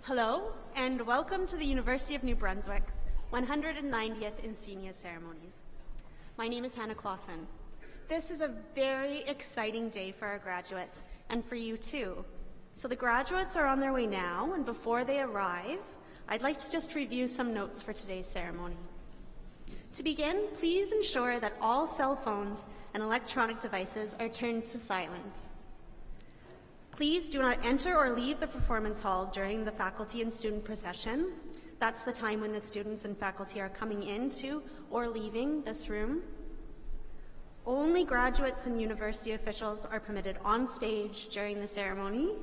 Hello, and welcome to the University of New Brunswick's 190th Encaenia ceremonies. My name is Hannah Clausen. This is a very exciting day for our graduates, and for you too. So the graduates are on their way now, and before they arrive, I'd like to just review some notes for today's ceremony. To begin, please ensure that all cell phones and electronic devices are turned to silent. Please do not enter or leave the performance hall during the faculty and student procession. That's the time when the students and faculty are coming into or leaving this room. Only graduates and university officials are permitted on stage during the ceremony.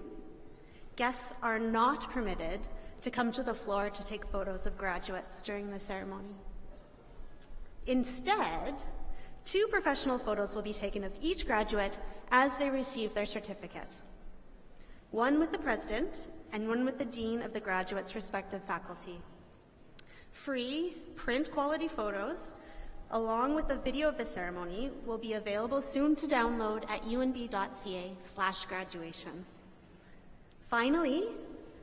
Guests are not permitted to come to the floor to take photos of graduates during the ceremony. Instead, 2 professional photos will be taken of each graduate as they receive their certificate. One with the president and one with the dean of the graduate's respective faculty. Free print quality photos along with the video of the ceremony will be available soon to download at unb.ca/graduation. Finally,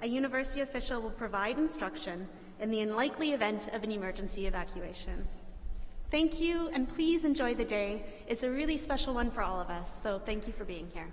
a university official will provide instruction in the unlikely event of an emergency evacuation. Thank you, and please enjoy the day. It's a really special one for all of us, so thank you for being here.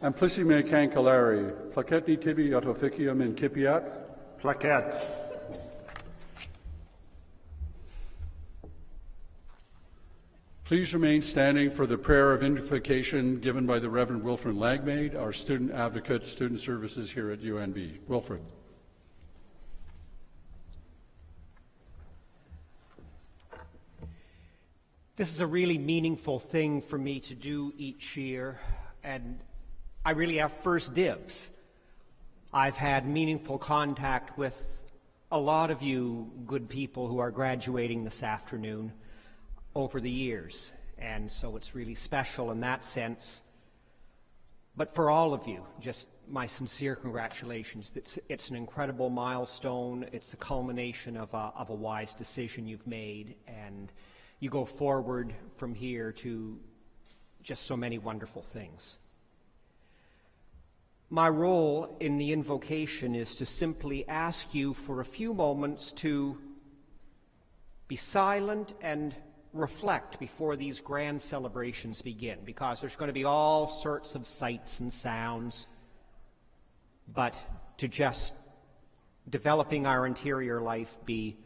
Amplissime cancelari, placetni tibi aut officium incipiat. Placet. Please remain standing for the prayer of invocation given by the Reverend Wilfred Lagmaid, our student advocate, student services here at UNB. Wilfred. This is a really meaningful thing for me to do each year, and I really have first dibs. I've had meaningful contact with a lot of you good people who are graduating this afternoon over the years, and so it's really special in that sense. But for all of you, just my sincere congratulations. It's an incredible milestone. It's the culmination of a wise decision you've made, and you go forward from here to just so many wonderful things. My role in the invocation is to simply ask you for a few moments to be silent and reflect before these grand celebrations begin, because there's going to be all sorts of sights and sounds, but to just developing our interior life, be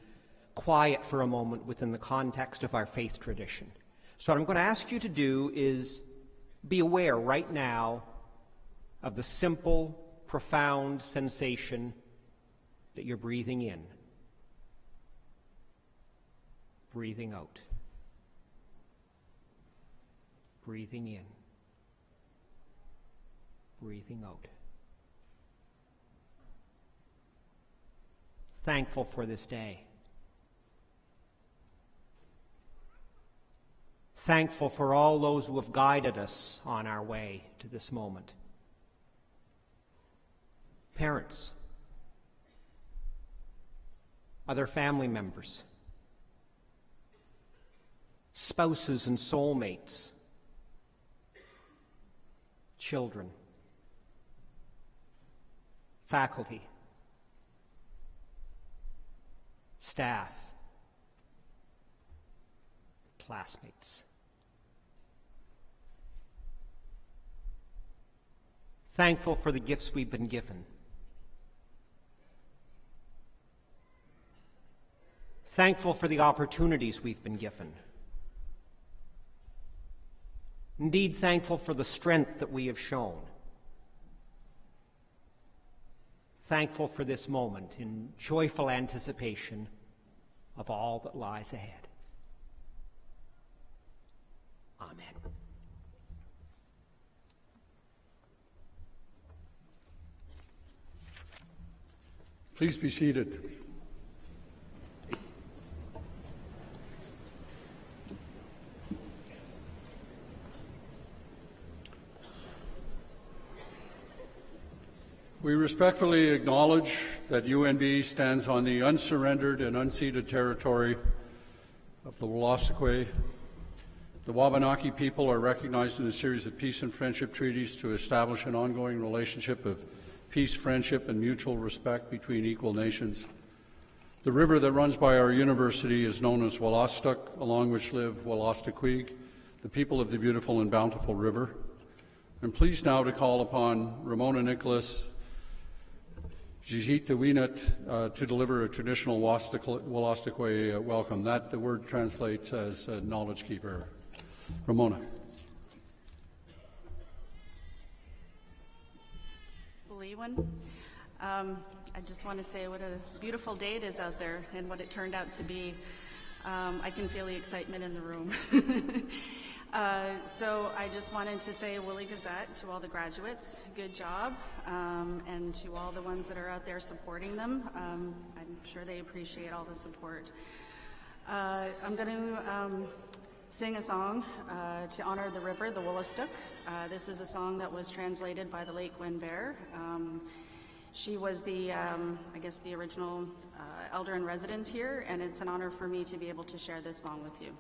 quiet for a moment within the context of our faith tradition. So what I'm going to ask you to do is be aware right now of the simple, profound sensation that you're breathing in, breathing out, breathing in, breathing out. Thankful for this day. Thankful for all those who have guided us on our way to this moment. Parents, other family members, spouses and soulmates, children, faculty, staff, classmates. Thankful for the gifts we've been given. Thankful for the opportunities we've been given. Indeed, thankful for the strength that we have shown. Thankful for this moment in joyful anticipation of all that lies ahead. Amen. Please be seated. We respectfully acknowledge that UNB stands on the unsurrendered and unceded territory of the Wolastoqey. The Wabanaki people are recognized in a series of peace and friendship treaties to establish an ongoing relationship of peace, friendship, and mutual respect between equal nations. The river that runs by our university is known as Wolastoq, along which live Wolastoqey, the people of the beautiful and bountiful river. I'm pleased now to call upon Ramona Nicholas Jijitawinat to deliver a traditional Wolastoqey welcome. That the word translates as knowledge keeper. Ramona. I just want to say what a beautiful day it is out there and what it turned out to be. I can feel the excitement in the room. So I just wanted to say Willie Gazette to all the graduates, good job, and to all the ones that are out there supporting them. I'm sure they appreciate all the support. I'm going to sing a song to honor the river, the Wolastoq. This is a song that was translated by the late Gwen Bear. She was the, I guess, the original elder in residence here, and it's an honor for me to be able to share this song with you.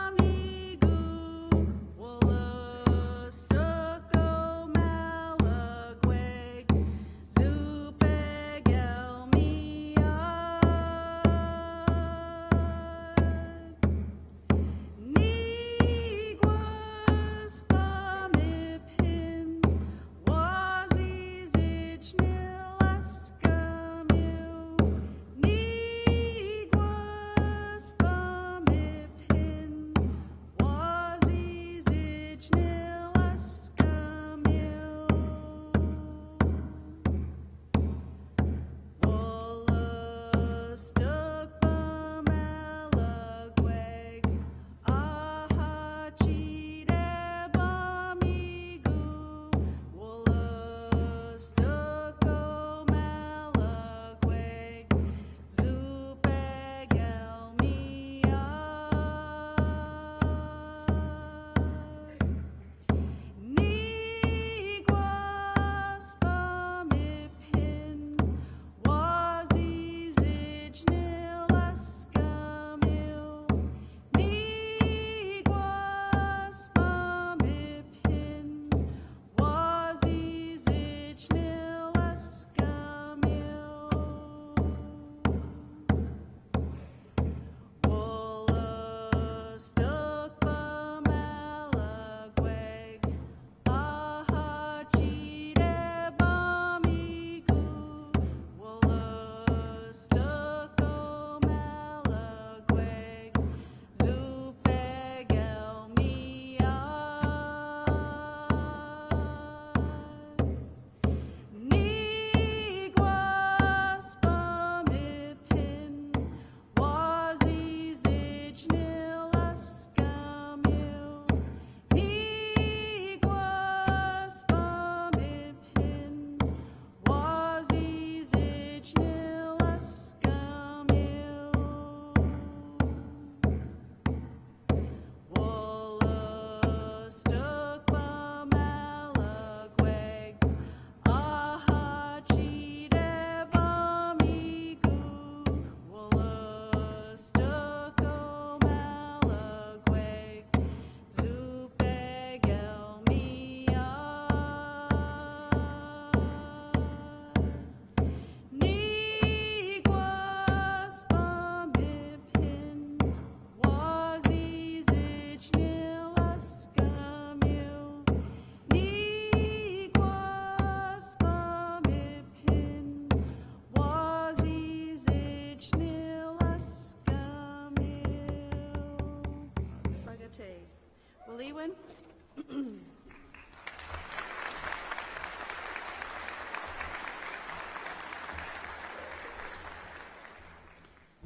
Bam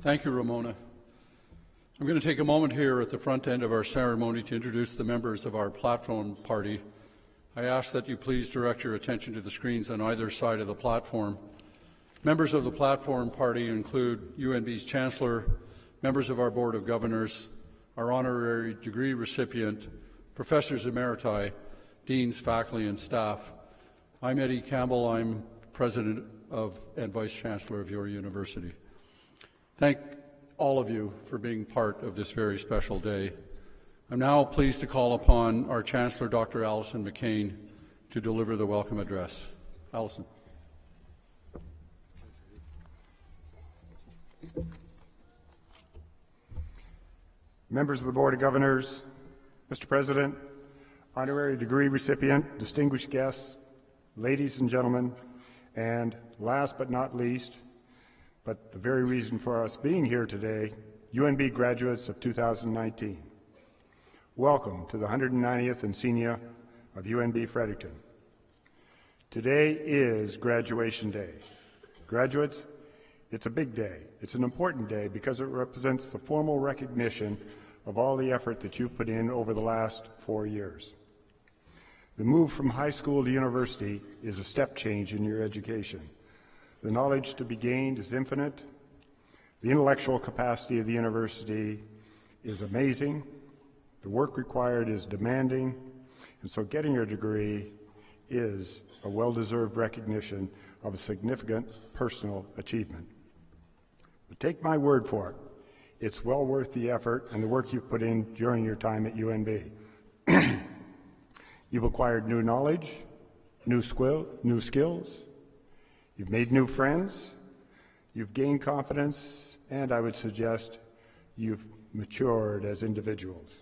Thank you, Ramona. I'm going to take a moment here at the front end of our ceremony to introduce the members of our platform party. I ask that you please direct your attention to the screens on either side of the platform. Members of the platform party include UNB's Chancellor, members of our Board of Governors, our honorary degree recipient, professors emeriti, deans, faculty, and staff. I'm Eddie Campbell. I'm President of and Vice Chancellor of your university. Thank all of you for being part of this very special day. I'm now pleased to call upon our Chancellor, Dr. Alison McCain, to deliver the welcome address. Alison. Members of the Board of Governors, Mr. President, honorary degree recipient, distinguished guests, ladies and gentlemen, and last but not least, but the very reason for us being here today, UNB graduates of 2019. Welcome to the 190th Encaenia of UNB Fredericton. Today is graduation day. Graduates, it's a big day. It's an important day because it represents the formal recognition of all the effort that you've put in over the last 4 years. The move from high school to university is a step change in your education. The knowledge to be gained is infinite. The intellectual capacity of the university is amazing. The work required is demanding. And so getting your degree is a well-deserved recognition of a significant personal achievement. But take my word for it. It's well worth the effort and the work you've put in during your time at UNB. You've acquired new knowledge, new skills. You've made new friends, you've gained confidence, and I would suggest you've matured as individuals.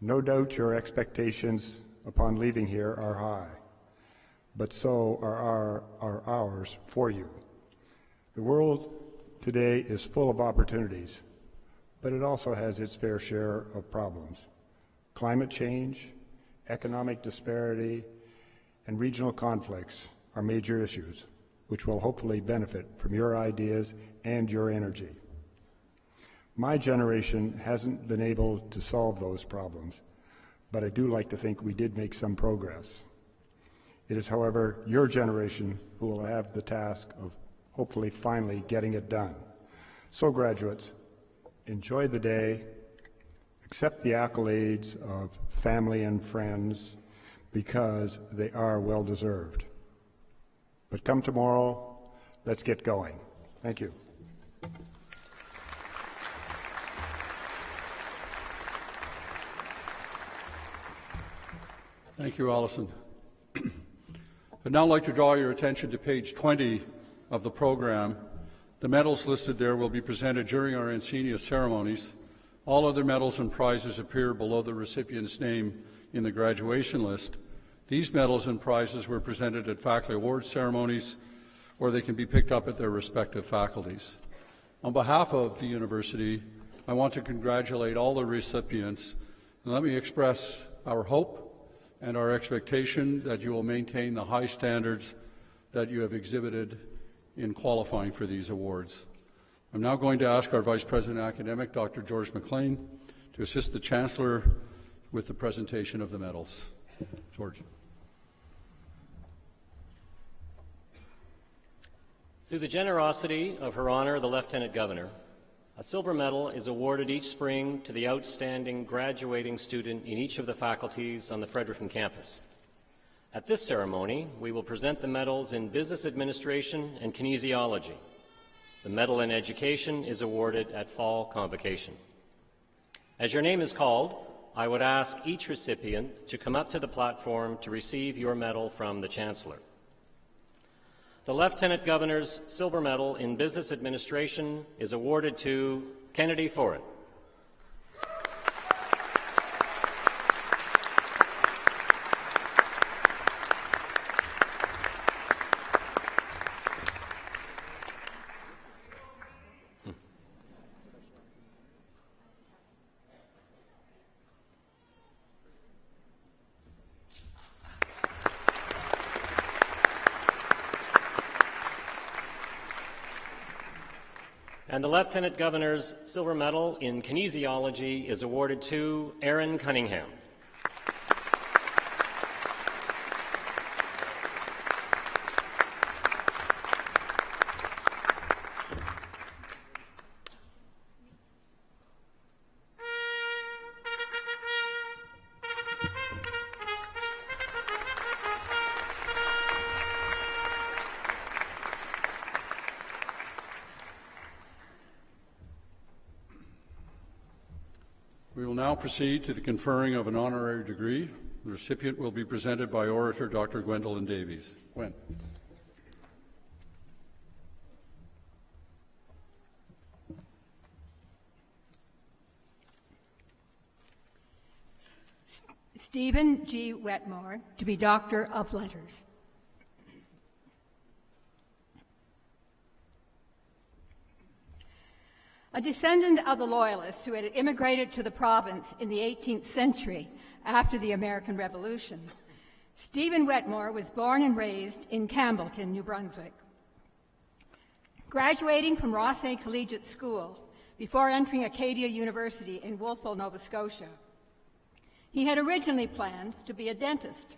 No doubt your expectations upon leaving here are high, but so are ours for you. The world today is full of opportunities, but it also has its fair share of problems. Climate change, economic disparity, and regional conflicts are major issues, which will hopefully benefit from your ideas and your energy. My generation hasn't been able to solve those problems, but I do like to think we did make some progress. It is, however, your generation who will have the task of hopefully finally getting it done. So graduates, enjoy the day, accept the accolades of family and friends because they are well deserved. But come tomorrow, let's get going. Thank you. Thank you, Alison. I'd now like to draw your attention to page 20 of the program. The medals listed there will be presented during our Encaenia ceremonies. All other medals and prizes appear below the recipient's name in the graduation list. These medals and prizes were presented at faculty awards ceremonies, or they can be picked up at their respective faculties. On behalf of the university, I want to congratulate all the recipients, and let me express our hope and our expectation that you will maintain the high standards that you have exhibited in qualifying for these awards. I'm now going to ask our Vice President Academic, Dr. George McLean, to assist the Chancellor with the presentation of the medals. George. Through the generosity of Her Honor, the Lieutenant Governor, a silver medal is awarded each spring to the outstanding graduating student in each of the faculties on the Fredericton campus. At this ceremony, we will present the medals in Business Administration and Kinesiology. The medal in Education is awarded at Fall Convocation. As your name is called, I would ask each recipient to come up to the platform to receive your medal from the Chancellor. The Lieutenant Governor's Silver Medal in Business Administration is awarded to Kennedy Forrett. And the Lieutenant Governor's Silver Medal in Kinesiology is awarded to Aaron Cunningham. We will now proceed to the conferring of an honorary degree. The recipient will be presented by orator Dr. Gwendolyn Davies. Gwen. Stephen G. Wetmore, to be Doctor of Letters. A descendant of the Loyalists who had immigrated to the province in the 18th century after the American Revolution, Stephen Wetmore was born and raised in Campbellton, New Brunswick. Graduating from Rossay Collegiate School before entering Acadia University in Wolfville, Nova Scotia, he had originally planned to be a dentist.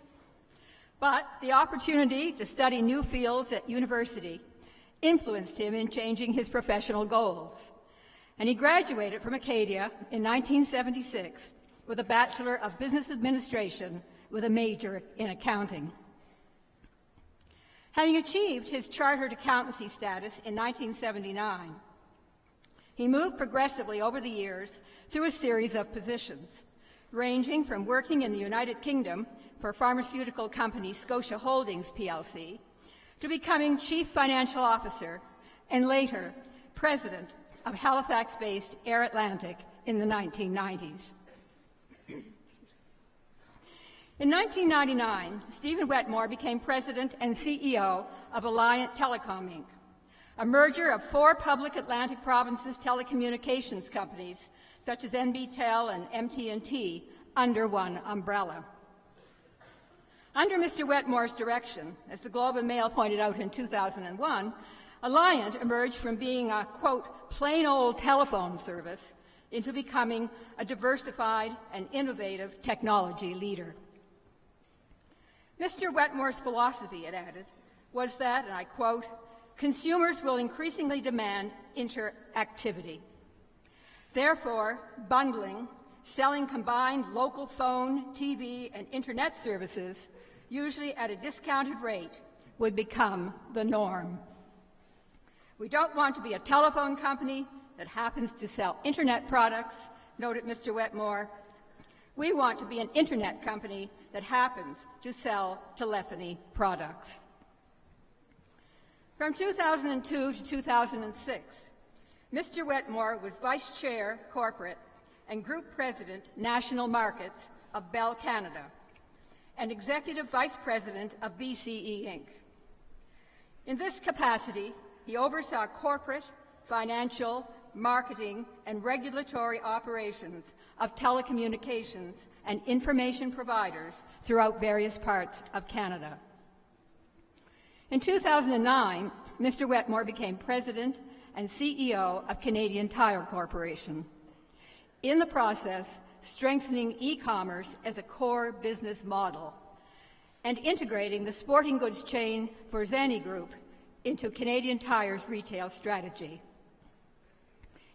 But the opportunity to study new fields at university influenced him in changing his professional goals. And he graduated from Acadia in 1976 with a Bachelor of Business Administration with a major in accounting. Having achieved his chartered accountancy status in 1979, he moved progressively over the years through a series of positions, ranging from working in the United Kingdom for pharmaceutical company Scotia Holdings plc to becoming Chief Financial Officer and later President of Halifax-based Air Atlantic in the 1990s. In 1999, Stephen Wetmore became President and CEO of Alliant Telecom, Inc., a merger of 4 public Atlantic provinces telecommunications companies, such as NBTel and MT&T, under one umbrella. Under Mr. Wetmore's direction, as the Globe and Mail pointed out in 2001, Alliant emerged from being a, quote, plain old telephone service into becoming a diversified and innovative technology leader. Mr. Wetmore's philosophy, it added, was that, and I quote, consumers will increasingly demand interactivity. Therefore, bundling, selling combined local phone, TV, and internet services, usually at a discounted rate, would become the norm. We don't want to be a telephone company that happens to sell internet products, noted Mr. Wetmore. We want to be an internet company that happens to sell telephony products. From 2002 to 2006, Mr. Wetmore was Vice Chair, Corporate, and Group President, National Markets of Bell Canada, and Executive Vice President of BCE Inc. In this capacity, he oversaw corporate, financial, marketing, and regulatory operations of telecommunications and information providers throughout various parts of Canada. In 2009, Mr. Wetmore became President and CEO of Canadian Tire Corporation, in the process strengthening e-commerce as a core business model and integrating the sporting goods chain for Zany Group into Canadian Tire's retail strategy.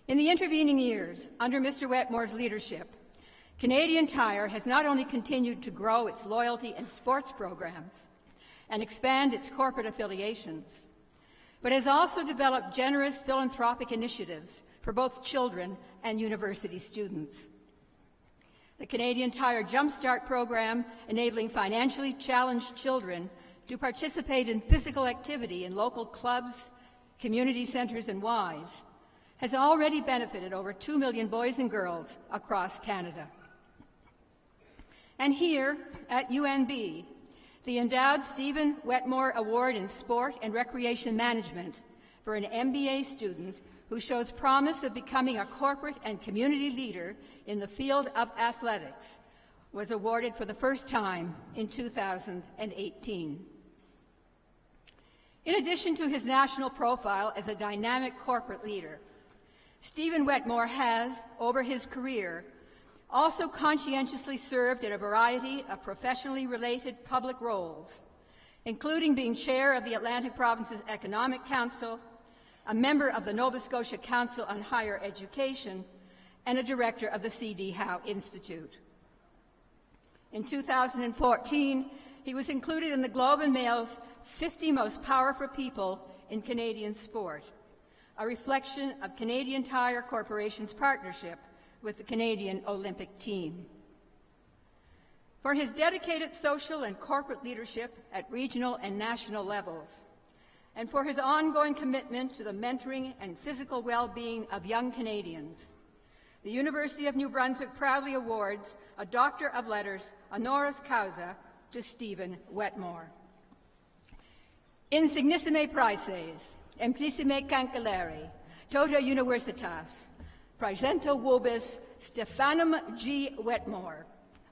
In the intervening years, under Mr. Wetmore's leadership, Canadian Tire has not only continued to grow its loyalty and sports programs and expand its corporate affiliations, but has also developed generous philanthropic initiatives for both children and university students. The Canadian Tire Jumpstart program, enabling financially challenged children to participate in physical activity in local clubs, community centres, and Ys, has already benefited over 2 million boys and girls across Canada. And here at UNB, the endowed Stephen Wetmore Award in Sport and Recreation Management for an MBA student who shows promise of becoming a corporate and community leader in the field of athletics was awarded for the first time in 2018. In addition to his national profile as a dynamic corporate leader, Stephen Wetmore has, over his career, also conscientiously served in a variety of professionally related public roles, including being chair of the Atlantic Province's Economic Council, a member of the Nova Scotia Council on Higher Education, and a director of the C.D. Howe Institute. In 2014, he was included in the Globe and Mail's 50 Most Powerful People in Canadian Sport, a reflection of Canadian Tire Corporation's partnership with the Canadian Olympic team. For his dedicated social and corporate leadership at regional and national levels, and for his ongoing commitment to the mentoring and physical well-being of young Canadians, the University of New Brunswick proudly awards a Doctor of Letters honoris causa to Stephen Wetmore. Insignissime praeses, implicime cancelere, tota universitas, praesento vobis Stephanum G. Wetmore,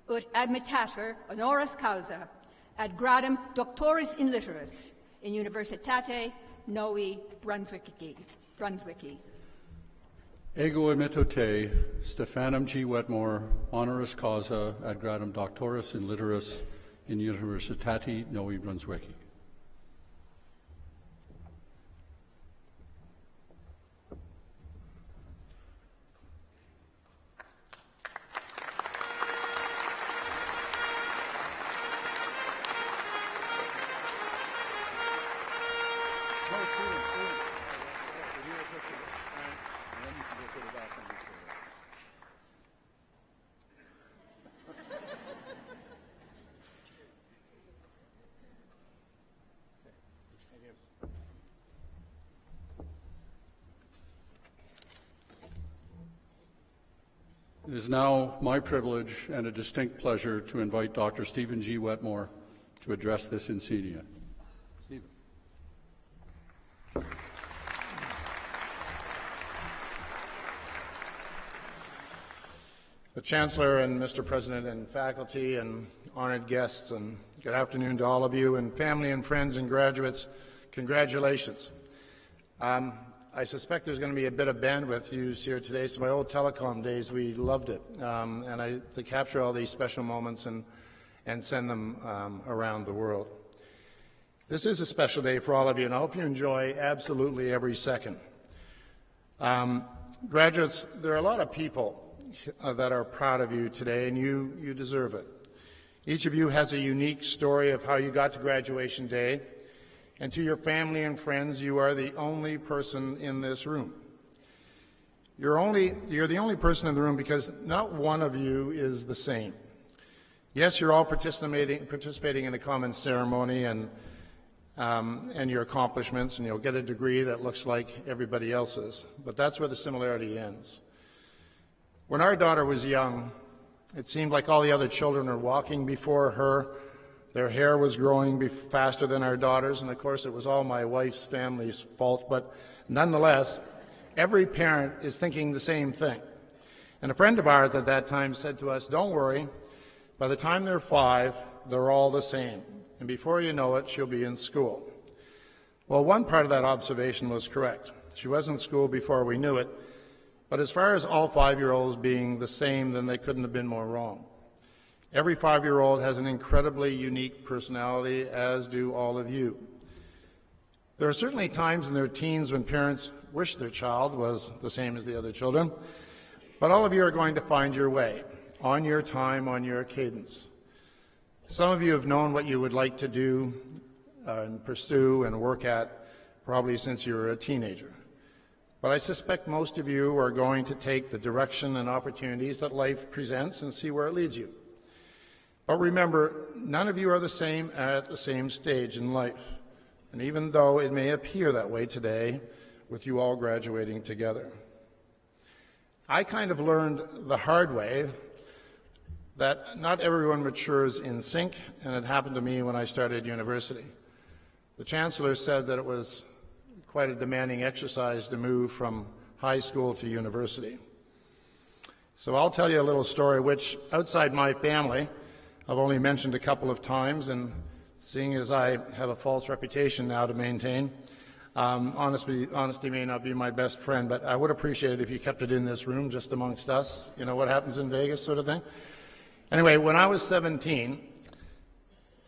ut admittatur honoris causa ad gradum doctoris in litteris in Universitate Novi Brunswicki. Ego admitto te, Stephanum G. Wetmore, honoris causa ad gradum doctoris in litteris in Universitate Novi Brunswicki. It is now my privilege and a distinct pleasure to invite Dr. Stephen G. Wetmore to address this insignia. Stephen. The Chancellor and Mr. President and faculty and honored guests, and good afternoon to all of you, and family and friends and graduates, congratulations. I suspect there's going to be a bit of bandwidth used here today. So my old telecom days, we loved it, to capture all these special moments and send them around the world. This is a special day for all of you, and I hope you enjoy absolutely every second. Graduates, there are a lot of people that are proud of you today, and you deserve it. Each of you has a unique story of how you got to graduation day. And to your family and friends, you are the only person in this room. You're the only person in the room because not one of you is the same. Yes, you're all participating in a common ceremony and your accomplishments, and you'll get a degree that looks like everybody else's. But that's where the similarity ends. When our daughter was young, it seemed like all the other children were walking before her. Their hair was growing faster than our daughters, and of course it was all my wife's family's fault, but nonetheless, every parent is thinking the same thing. And a friend of ours at that time said to us, "Don't worry, by the time they're 5, they're all the same, and before you know it, she'll be in school." Well, one part of that observation was correct. She was in school before we knew it, but as far as all 5-year-olds being the same, then they couldn't have been more wrong. Every 5-year-old has an incredibly unique personality, as do all of you. There are certainly times in their teens when parents wish their child was the same as the other children, but all of you are going to find your way, on your time, on your cadence. Some of you have known what you would like to do and pursue and work at probably since you were a teenager. But I suspect most of you are going to take the direction and opportunities that life presents and see where it leads you. But remember, none of you are the same at the same stage in life. And even though it may appear that way today, with you all graduating together, I kind of learned the hard way that not everyone matures in sync, and it happened to me when I started university. The Chancellor said that it was quite a demanding exercise to move from high school to university. So I'll tell you a little story which, outside my family, I've only mentioned a couple of times, and seeing as I have a false reputation now to maintain, Honesty may not be my best friend, but I would appreciate it if you kept it in this room just amongst us, you know, what happens in Vegas sort of thing. Anyway, when I was 17,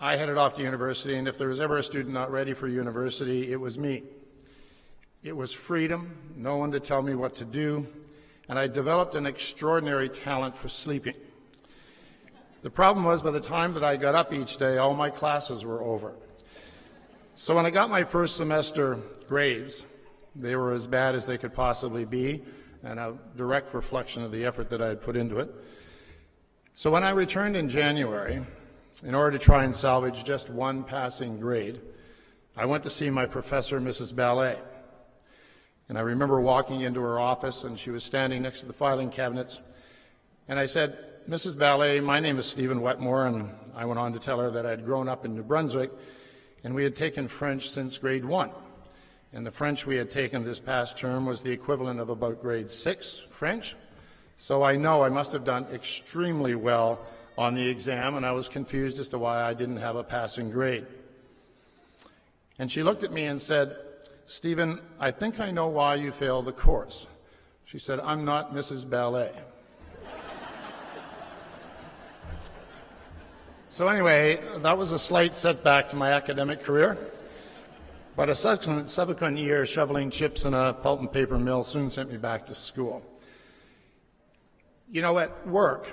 I headed off to university, and if there was ever a student not ready for university, it was me. It was freedom, no one to tell me what to do, and I developed an extraordinary talent for sleeping. The problem was, by the time that I got up each day, all my classes were over. So when I got my first semester grades, they were as bad as they could possibly be, and a direct reflection of the effort that I had put into it. So when I returned in January, in order to try and salvage just one passing grade, I went to see my professor, Mrs. Ballet. And I remember walking into her office, and she was standing next to the filing cabinets, and I said, "Mrs. Ballet, my name is Stephen Wetmore," and I went on to tell her that I had grown up in New Brunswick, and we had taken French since grade 1. And the French we had taken this past term was the equivalent of about grade 6 French. So I know I must have done extremely well on the exam, and I was confused as to why I didn't have a passing grade. And she looked at me and said, "Stephen, I think I know why you failed the course." She said, "I'm not Mrs. Ballet." So anyway, that was a slight setback to my academic career, but a subsequent year shoveling chips in a pulp and paper mill soon sent me back to school. You know, at work,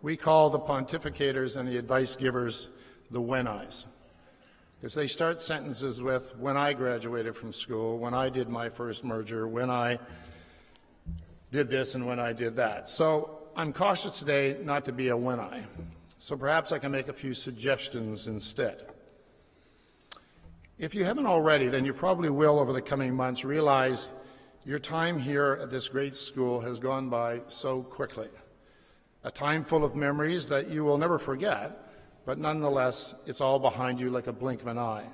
we call the pontificators and the advice givers the when-I's, because they start sentences with, "when I graduated from school," "when I did my first merger," "when I did this," and "when I did that." So I'm cautious today not to be a when-I. So perhaps I can make a few suggestions instead. If you haven't already, then you probably will over the coming months realize your time here at this great school has gone by so quickly. A time full of memories that you will never forget, but nonetheless, it's all behind you like a blink of an eye.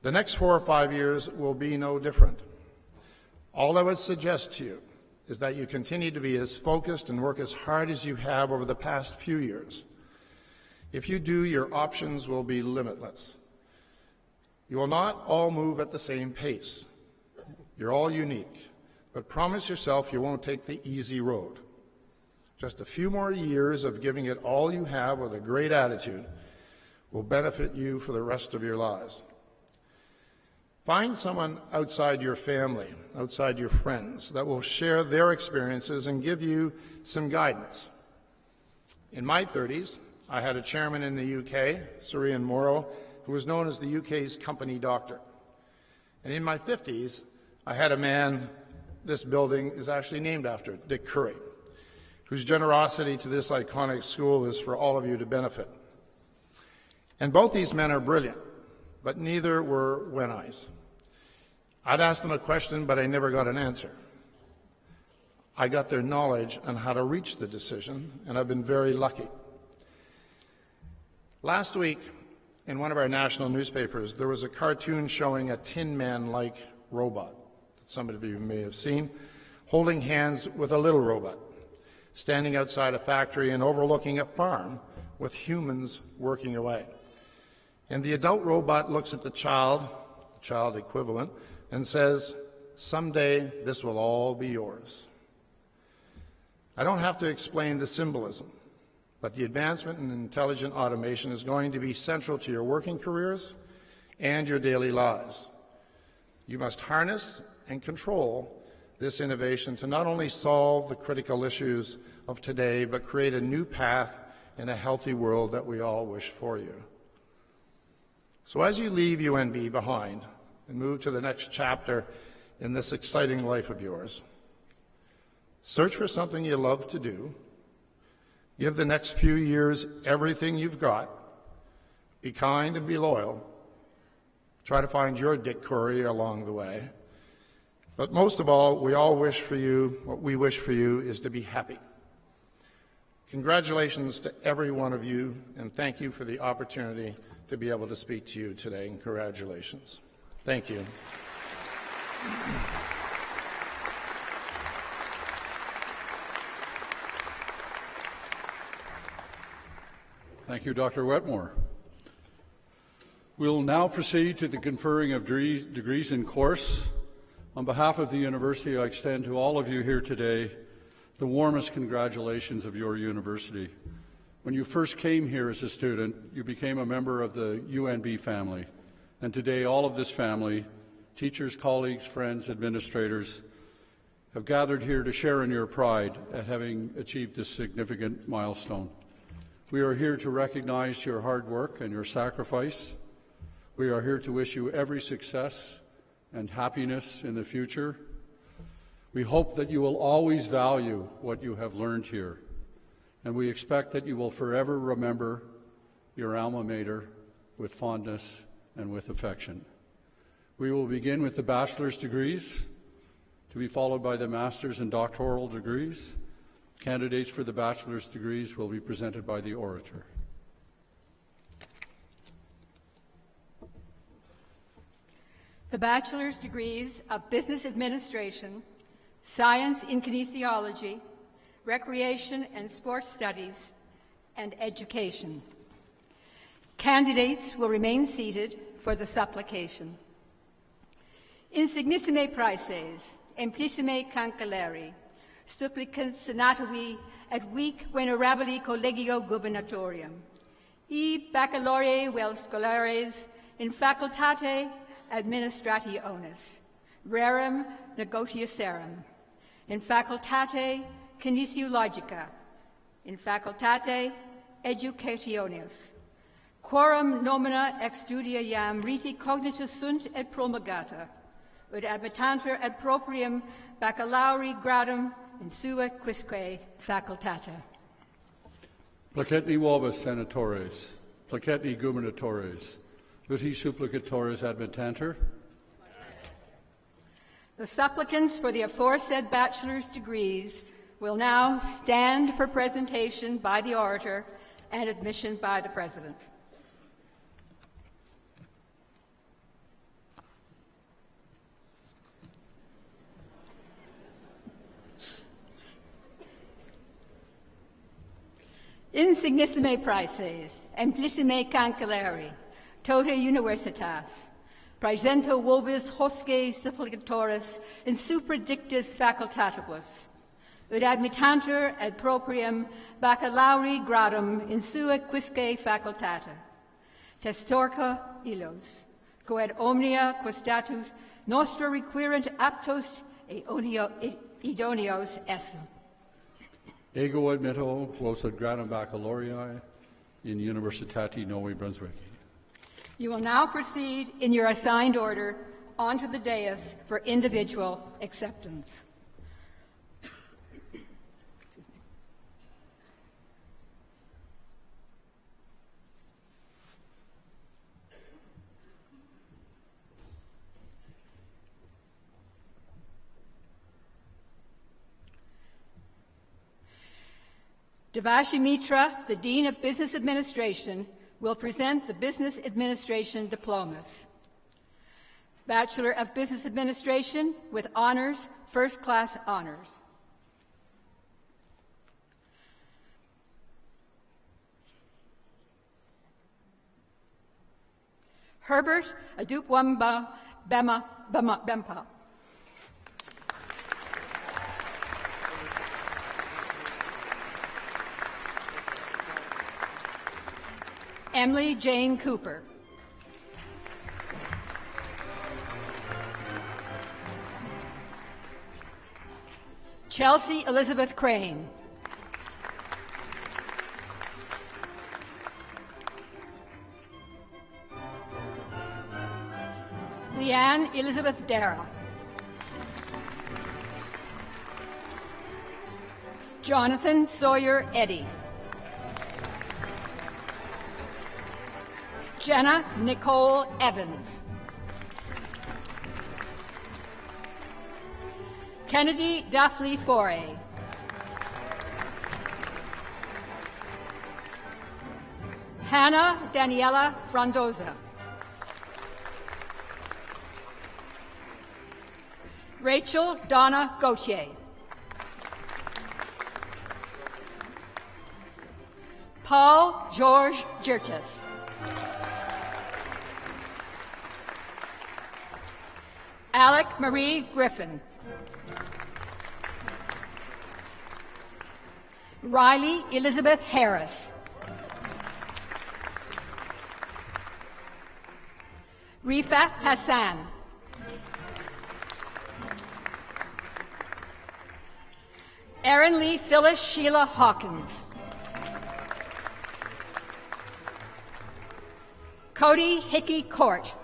The next 4 or 5 years will be no different. All I would suggest to you is that you continue to be as focused and work as hard as you have over the past few years. If you do, your options will be limitless. You will not all move at the same pace. You're all unique, but promise yourself you won't take the easy road. Just a few more years of giving it all you have with a great attitude will benefit you for the rest of your lives. Find someone outside your family, outside your friends, that will share their experiences and give you some guidance. In my 30s, I had a chairman in the UK, Sir Ian Morrow, who was known as the UK's company doctor. And in my 50s, I had a man this building is actually named after, Dick Curry, whose generosity to this iconic school is for all of you to benefit. And both these men are brilliant, but neither were when-I's. I'd ask them a question, but I never got an answer. I got their knowledge on how to reach the decision, and I've been very lucky. Last week, in one of our national newspapers, there was a cartoon showing a Tin Man-like robot that some of you may have seen, holding hands with a little robot, standing outside a factory and overlooking a farm with humans working away. And the adult robot looks at the child equivalent, and says, "Someday this will all be yours." I don't have to explain the symbolism, but the advancement in intelligent automation is going to be central to your working careers and your daily lives. You must harness and control this innovation to not only solve the critical issues of today, but create a new path in a healthy world that we all wish for you. So as you leave UNB behind and move to the next chapter in this exciting life of yours, search for something you love to do. Give the next few years everything you've got. Be kind and be loyal. Try to find your Dick Curry along the way. But most of all, what we wish for you is to be happy. Congratulations to every one of you, and thank you for the opportunity to be able to speak to you today. And congratulations. Thank you. Thank you, Dr. Wetmore. We'll now proceed to the conferring of degrees in course. On behalf of the university, I extend to all of you here today the warmest congratulations of your university. When you first came here as a student, you became a member of the UNB family. And today, all of this family, teachers, colleagues, friends, administrators, have gathered here to share in your pride at having achieved this significant milestone. We are here to recognize your hard work and your sacrifice. We are here to wish you every success and happiness in the future. We hope that you will always value what you have learned here, and we expect that you will forever remember your alma mater with fondness and with affection. We will begin with the bachelor's degrees, to be followed by the master's and doctoral degrees. Candidates for the bachelor's degrees will be presented by the orator. The bachelor's degrees of Business Administration, Science in Kinesiology, Recreation and Sports Studies, and Education. Candidates will remain seated for the supplication. Insignissime praeses, implicime cancelleri, supplicans senatovi et vic venerabili collegio gubernatorium, e baccalaureae vel scholares in facultate administrationis, rerum negotiarum, in facultate kinesiologica, in facultate educationis, quorum nomina ex studia iam riti cognitus sunt et promulgata, ut admittantur ad proprium baccalaureae gradum in sua quisque facultata. Placetni vobis senatores, placetni gubernatores, uti supplicatores admittantur. The supplicants for the aforesaid bachelor's degrees will now stand for presentation by the orator and admission by the president. Insignissime praeses, implicime cancelleri, tota universitas, praesento vobis hosce supplicatoris in supradictus facultatibus, ut admittantur ad proprium baccalaureae gradum in sua quisque facultata, testorca illos, quod omnia quastatut nostra requirent aptos et idoneos essem. Ego admitto quos ad gradum baccalaureae in Universitati New Brunswick. You will now proceed in your assigned order onto the dais for individual acceptance. Devashi Mitra, the Dean of Business Administration, will present the Business Administration diplomas. Bachelor of Business Administration with honors, first-class honors. Herbert Adupwamba Bempa. Emily Jane Cooper. Chelsea Elizabeth Crane. Leanne Elizabeth Dara. Jonathan Sawyer Eddy. Jenna Nicole Evans. Kennedy Duffley Foray. Hannah Daniela Frondoza. Rachel Donna Gauthier. Paul George Girtis. Alec Marie Griffin. Riley Elizabeth Harris. Rifa Hassan. Erin Lee Phyllis Sheila Hawkins. Cody Hickey Court.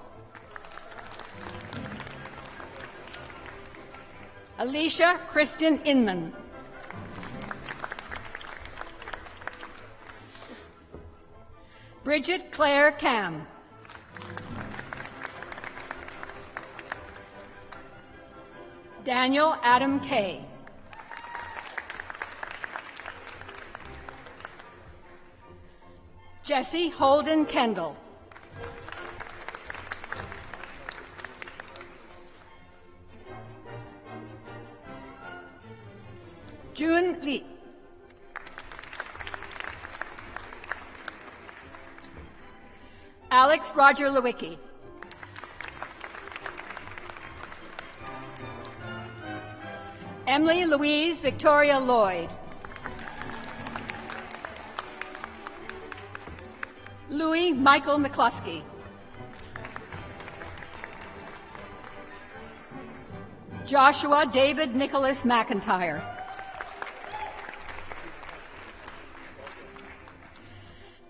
Alicia Kristen Inman. Bridget Claire Cam. Daniel Adam Kay. Jesse Holden Kendall. June Lee. Alex Roger Lewicki. Emily Louise Victoria Lloyd. Louis Michael McCluskey. Joshua David Nicholas McIntyre.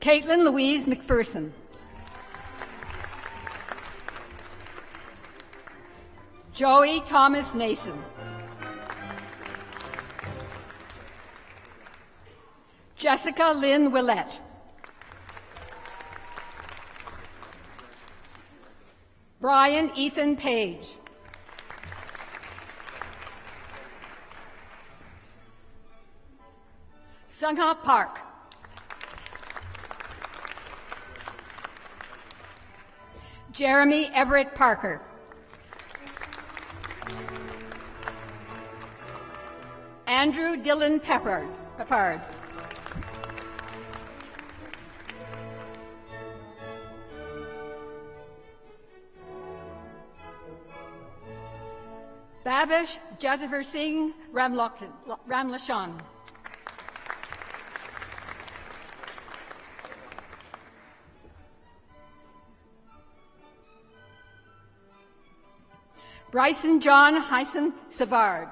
Caitlin Louise McPherson. Joey Thomas Nason. Jessica Lynn Willett. Brian Ethan Page. Sungha Park. Jeremy Everett Parker. Andrew Dillon Peppard. Bavish Jazavir Singh Ramlashan. Bryson John Hyson Savard.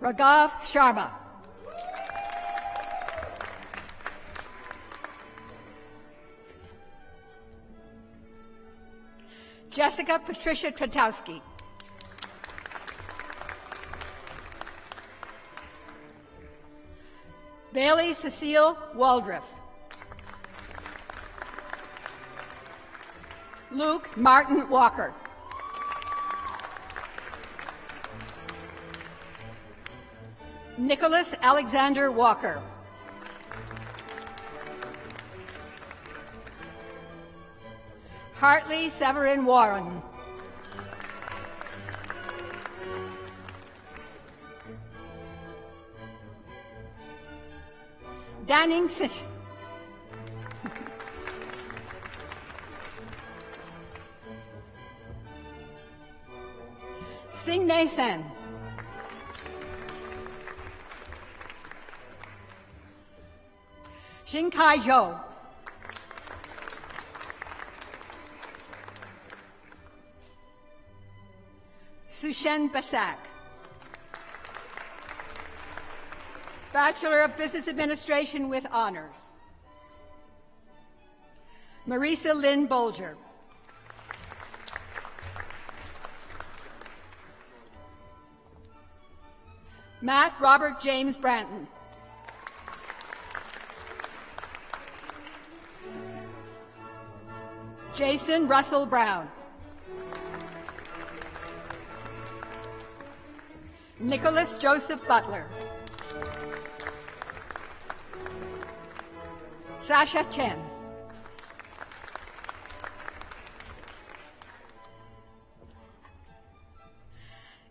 Raghav Sharma. Jessica Patricia Tratowski. Bailey Cecile Waldriff. Luke Martin Walker. Nicholas Alexander Walker. Hartley Severin Warren. Danning Sish. Sing Nay Sen. Xing Kai Zhou. Sushen Basak. Bachelor of Business Administration with honors. Marisa Lynn Bolger. Matt Robert James Branton. Jason Russell Brown. Nicholas Joseph Butler. Sasha Chen.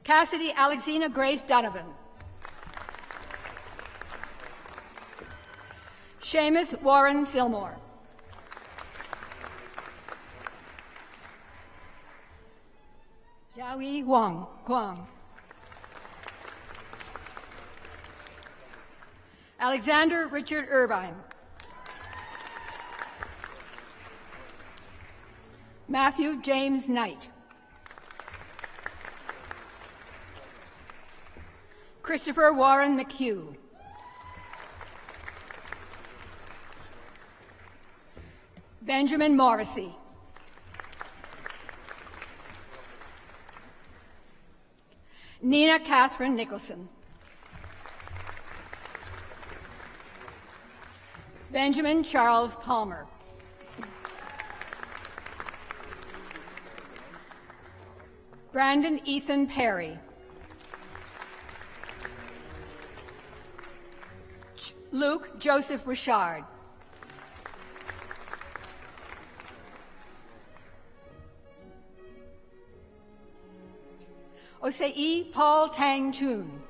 Cassidy Alexina Grace Donovan. Seamus Warren Fillmore. Yaoi Wang Guang. Alexander Richard Irvine. Matthew James Knight. Christopher Warren McHugh. Benjamin Morrissey. Nina Catherine Nicholson. Benjamin Charles Palmer. Brandon Ethan Perry. Luke Joseph Richard. Osei Paul Tang Chun.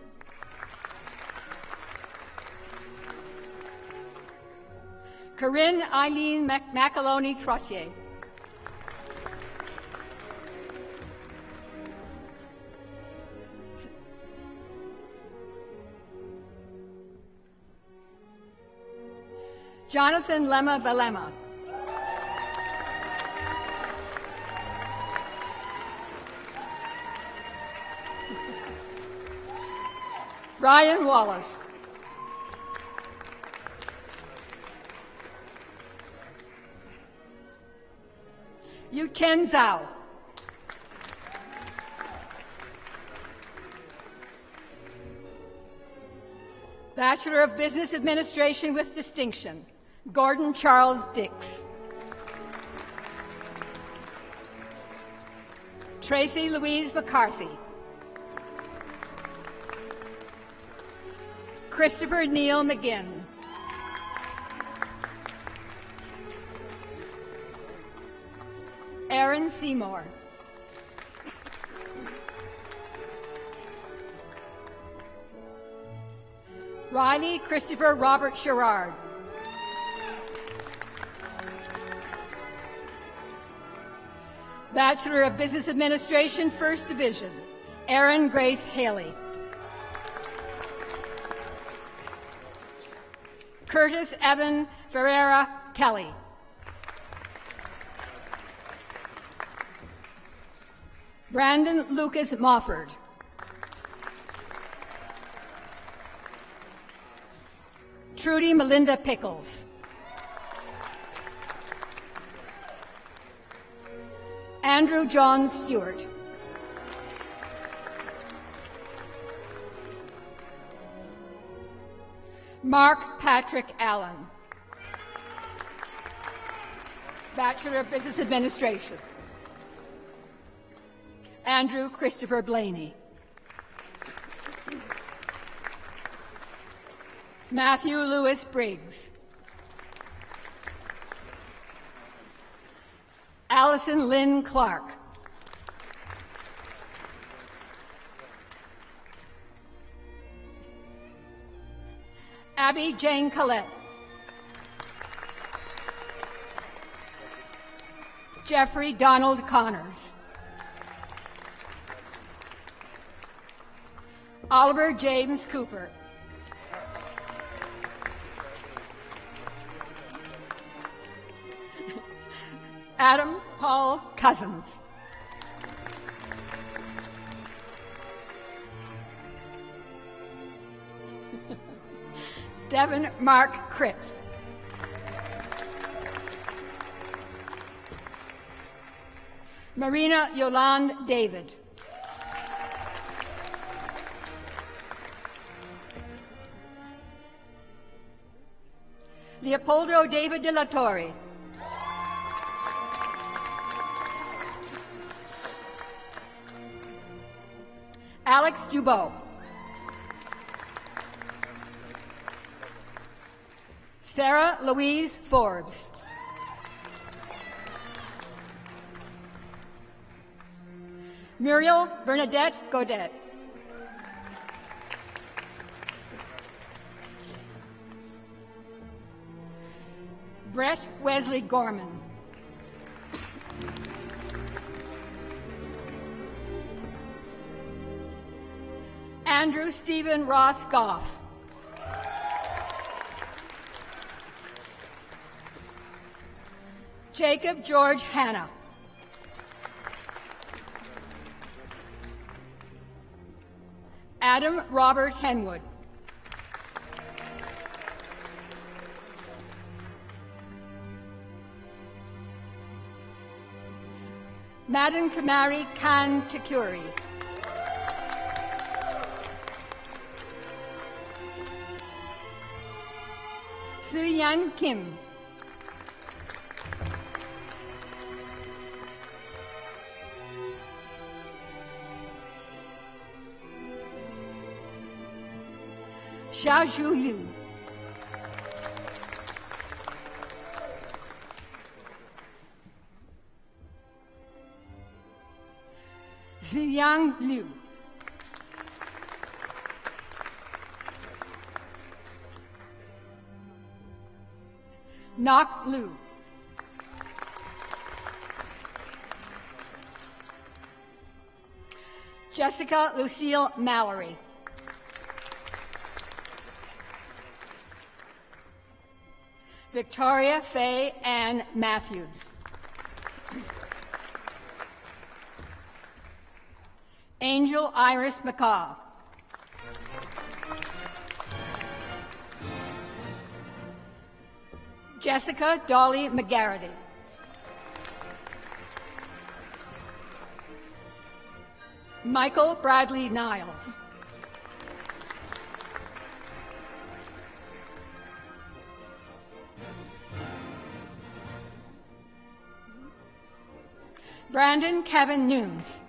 Corinne Eileen McAloney Trottier. Jonathan Lema Valema. Ryan Wallace. Yu Chen Zhao. Bachelor of Business Administration with distinction, Gordon Charles Dix. Tracy Louise McCarthy. Christopher Neil McGinn. Aaron Seymour. Riley Christopher Robert Sherrard. Bachelor of Business Administration, First Division, Erin Grace Haley. Curtis Evan Ferreira Kelly. Brandon Lucas Mofford. Trudy Melinda Pickles. Andrew John Stewart. Mark Patrick Allen. Bachelor of Business Administration. Andrew Christopher Blaney. Matthew Lewis Briggs. Allison Lynn Clark. Abby Jane Collette. Jeffrey Donald Connors. Oliver James Cooper. Adam Paul Cousins. Devin Mark Cripps. Marina Yolande David. Leopoldo David de la Torre. Alex Dubois. Sarah Louise Forbes. Muriel Bernadette Godet. Brett Wesley Gorman. Andrew Stephen Ross Goff. Jacob George Hanna. Adam Robert Henwood. Madan Kamari Khan Takuri. Suyan Kim. Xiaozhu Liu. Ziyang Liu. Nok Liu. Jessica Lucille Mallory. Victoria Faye Ann Matthews. Angel Iris McCaw. Jessica Dolly McGarity. Michael Bradley Niles. Brandon Kevin Nunes.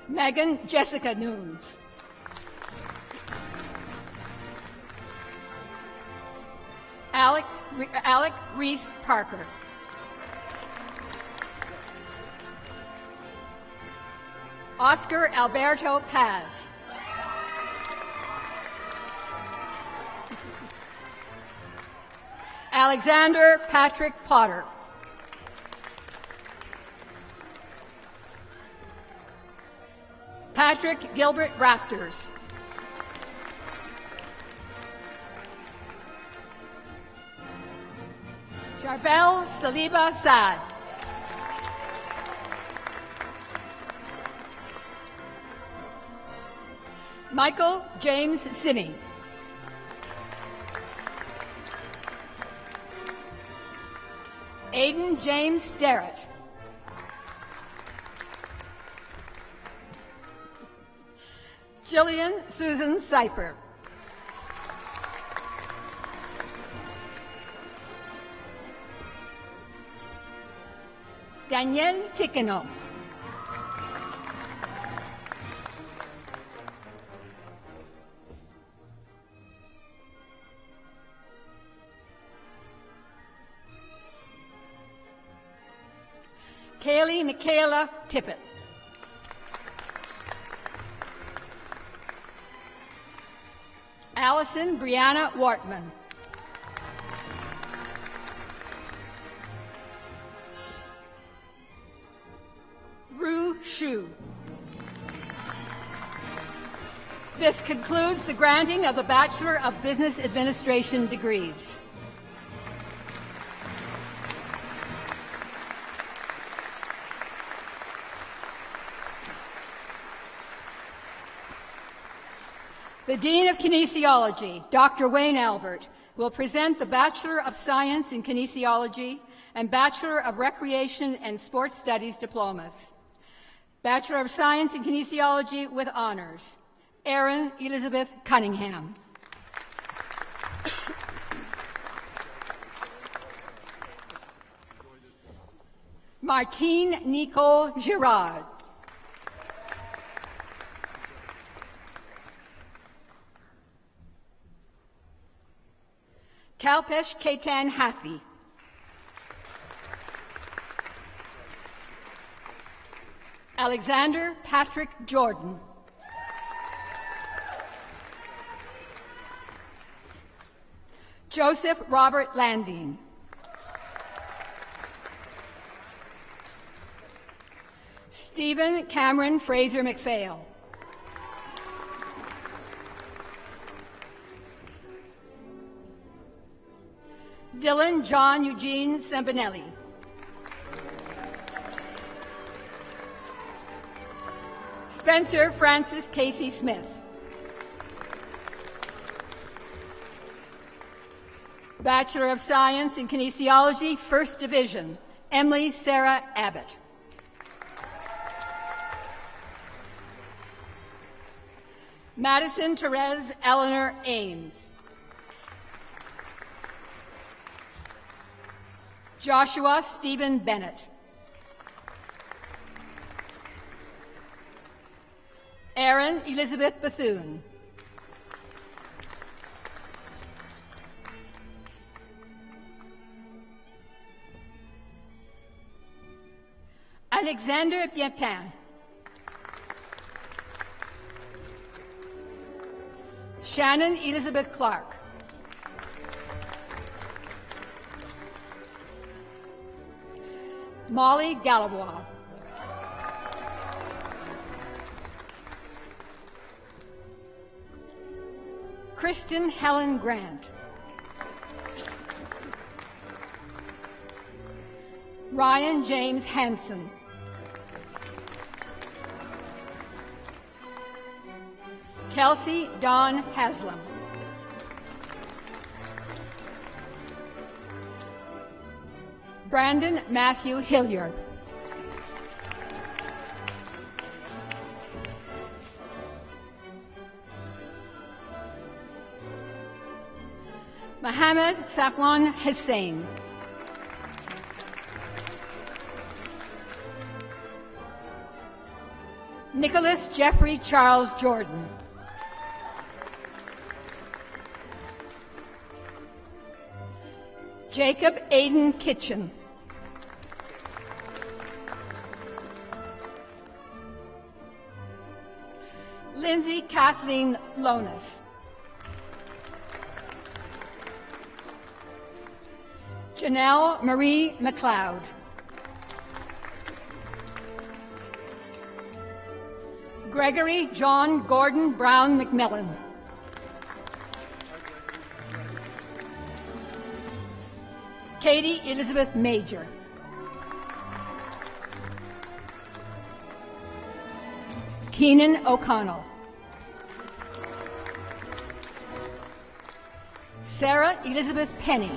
Megan Jessica Nunes. Alec Reese Parker. Oscar Alberto Paz. Alexander Patrick Potter. Patrick Gilbert Rafters. Charbel Saliba Saad. Michael James Sinney. Aiden James Sterrett. Jillian Susan Cipher. Danielle Ticano. Kaylee Michaela Tippett. Allison Brianna Wortman. Ru Shu. This concludes the granting of the Bachelor of Business Administration degrees. The Dean of Kinesiology, Dr. Wayne Albert, will present the Bachelor of Science in Kinesiology and Bachelor of Recreation and Sports Studies diplomas. Bachelor of Science in Kinesiology with honors, Erin Elizabeth Cunningham. Martine Nicole Girard. Kalpesh Ketan Hathi. Alexander Patrick Jordan. Joseph Robert Landine. Stephen Cameron Fraser McPhail. Dylan John Eugene Sembinelli. Spencer Francis Casey Smith. Bachelor of Science in Kinesiology, First Division, Emily Sarah Abbott. Madison Therese Eleanor Ames. Joshua Stephen Bennett. Erin Elizabeth Bethune. Alexander Bientin. Shannon Elizabeth Clark. Molly Galabois. Kristen Helen Grant. Ryan James Hansen. Kelsey Dawn Haslam. Brandon Matthew Hilliard. Mohammed Safwan Hussain. Nicholas Jeffrey Charles Jordan. Jacob Aiden Kitchen. Lindsay Kathleen Lonis. Janelle Marie McLeod. Gregory John Gordon Brown McMillan. Katie Elizabeth Major. Keenan O'Connell. Sarah Elizabeth Penny.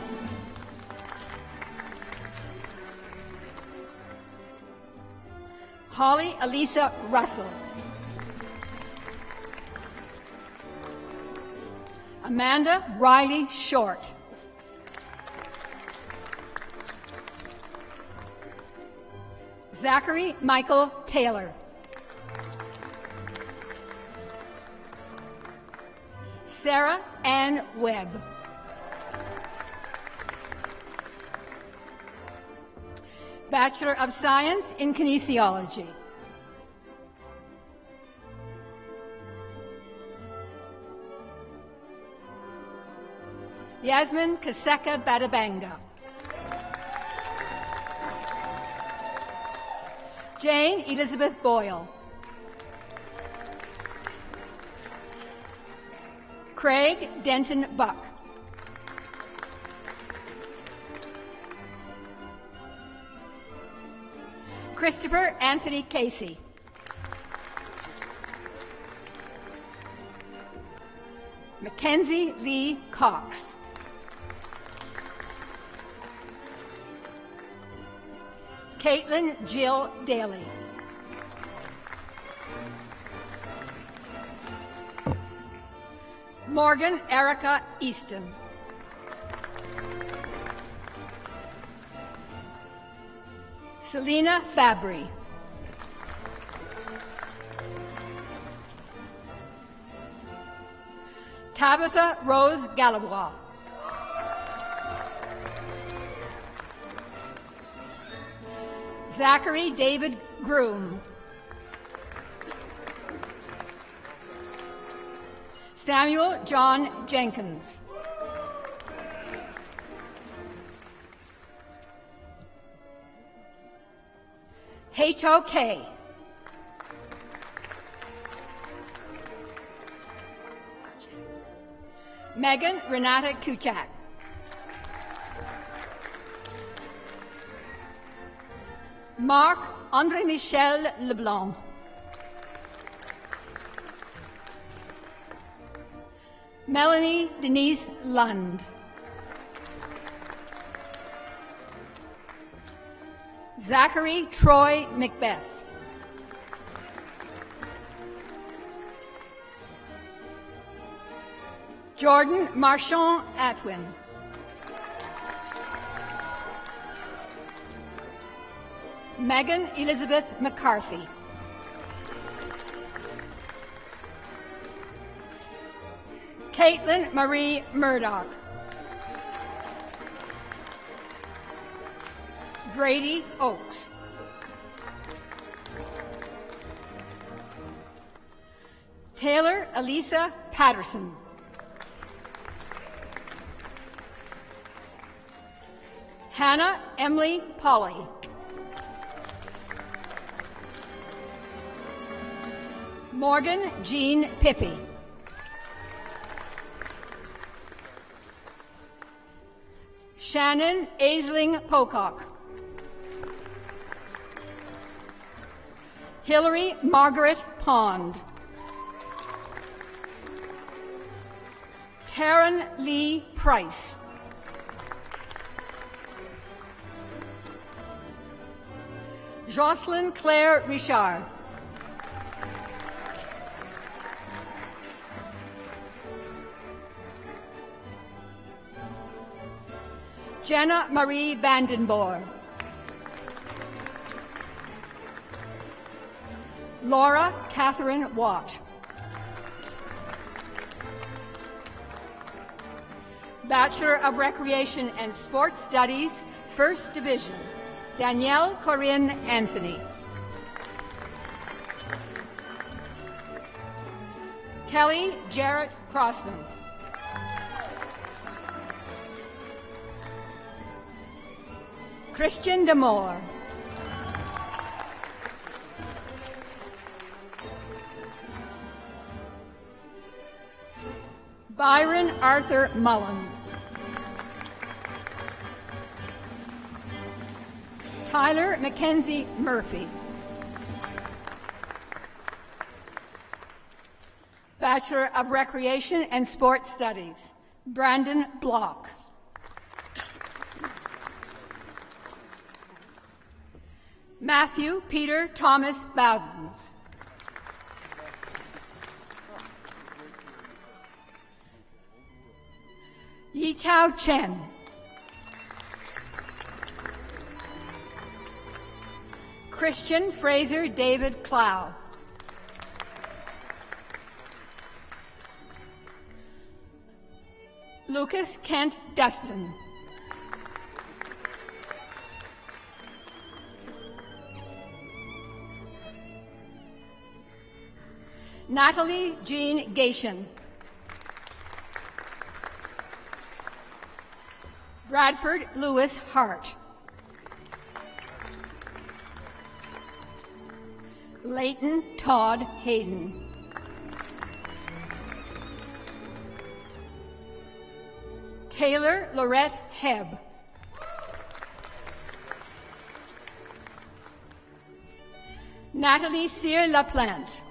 Holly Elisa Russell. Amanda Riley Short. Zachary Michael Taylor. Sarah Ann Webb. Bachelor of Science in Kinesiology. Yasmin Kaseka Badabanga. Jane Elizabeth Boyle. Craig Denton Buck. Christopher Anthony Casey. Mackenzie Lee Cox. Caitlin Jill Daly. Morgan Erica Easton. Selena Fabry. Tabitha Rose Galabois. Zachary David Groom. Samuel John Jenkins. Hato K. Megan Renata Kuchak. Marc André Michel Leblanc. Melanie Denise Lund. Zachary Troy Macbeth. Jordan Marchand Atwin. Megan Elizabeth McCarthy. Caitlin Marie Murdoch. Brady Oakes. Taylor Elisa Patterson. Hannah Emily Polly. Morgan Jean Pippy. Shannon Aisling Pocock. Hillary Margaret Pond. Taryn Lee Price. Jocelyn Claire Richard. Jenna Marie Vandenborg. Laura Catherine Watt. Bachelor of Recreation and Sports Studies, First Division, Danielle Corinne Anthony. Kelly Jarrett Crossman. Christian Demore. Byron Arthur Mullen. Tyler Mackenzie Murphy. Bachelor of Recreation and Sports Studies, Brandon Block. Matthew Peter Thomas Bowdens. Yitao Chen. Christian Fraser David Clow. Lucas Kent Dustin. Natalie Jean Gation. Bradford Lewis Hart. Leighton Todd Hayden. Taylor Lorette Hebb. Natalie Cyr Laplante.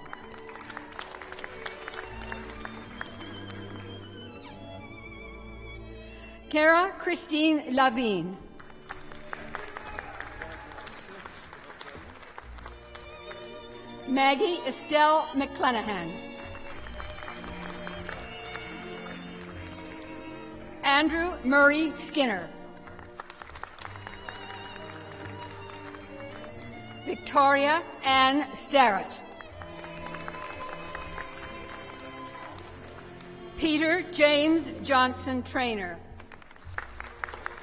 Cara Christine Lavigne. Maggie Estelle McClenahan. Andrew Murray Skinner. Victoria Ann Starrett. Peter James Johnson Trainer.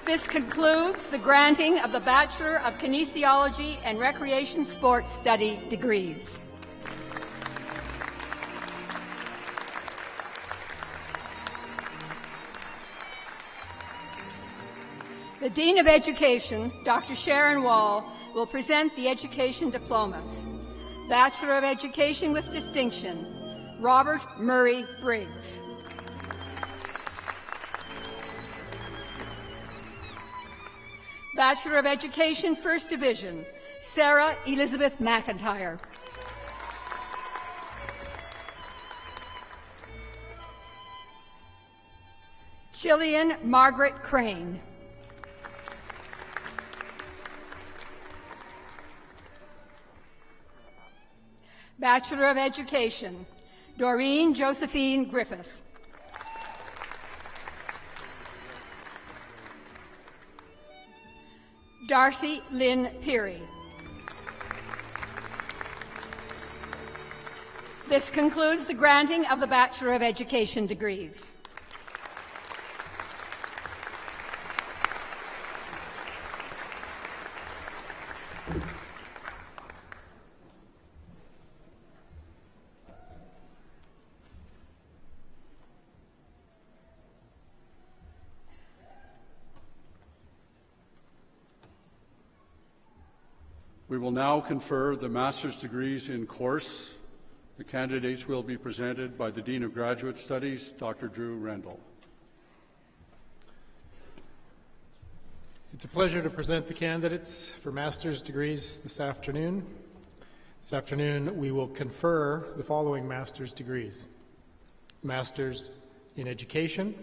This concludes the granting of the Bachelor of Kinesiology and Recreation Sports Study degrees. The Dean of Education, Dr. Sharon Wall, will present the education diplomas. Bachelor of Education with Distinction, Robert Murray Briggs. Bachelor of Education, First Division, Sarah Elizabeth McIntyre. Jillian Margaret Crane. Bachelor of Education, Doreen Josephine Griffith. Darcy Lynn Peary. This concludes the granting of the Bachelor of Education degrees. We will now confer the master's degrees in course. The candidates will be presented by the Dean of Graduate Studies, Dr. Drew Rendell. It's a pleasure to present the candidates for master's degrees this afternoon. This afternoon, we will confer the following master's degrees: Master's in Education,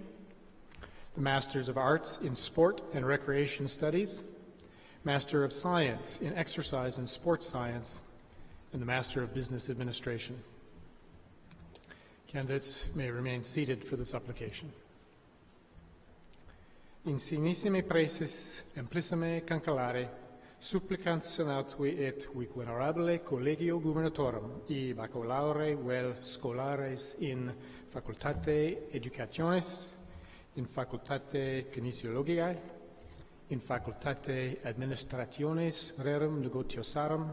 the Master's of Arts in Sport and Recreation Studies, Master of Science in Exercise and Sports Science, and the Master of Business Administration. Candidates may remain seated for this application. Insignissime praeses, amplissime cancellare, supplicant senatui et huic venerabile collegio gubernatorum I baccalaureae vel scholares in facultate educationis, in facultate kinesiologiae, in facultate administrationis rerum negotiosarum,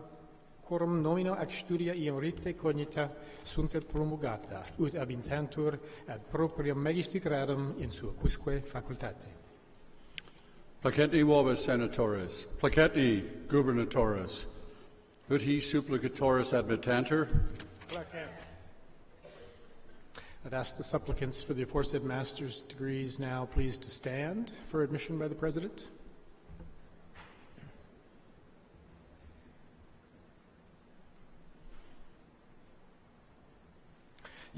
quorum nomino ac studia iam rite cognita sunt et promulgata, ut ab intentur ad proprium magisti gradum in sua quisque facultate. Placenti vobis senatores, placenti gubernatores, ut hi supplicatoris admittantur. I'd ask the supplicants for the aforesaid master's degrees now please to stand for admission by the President.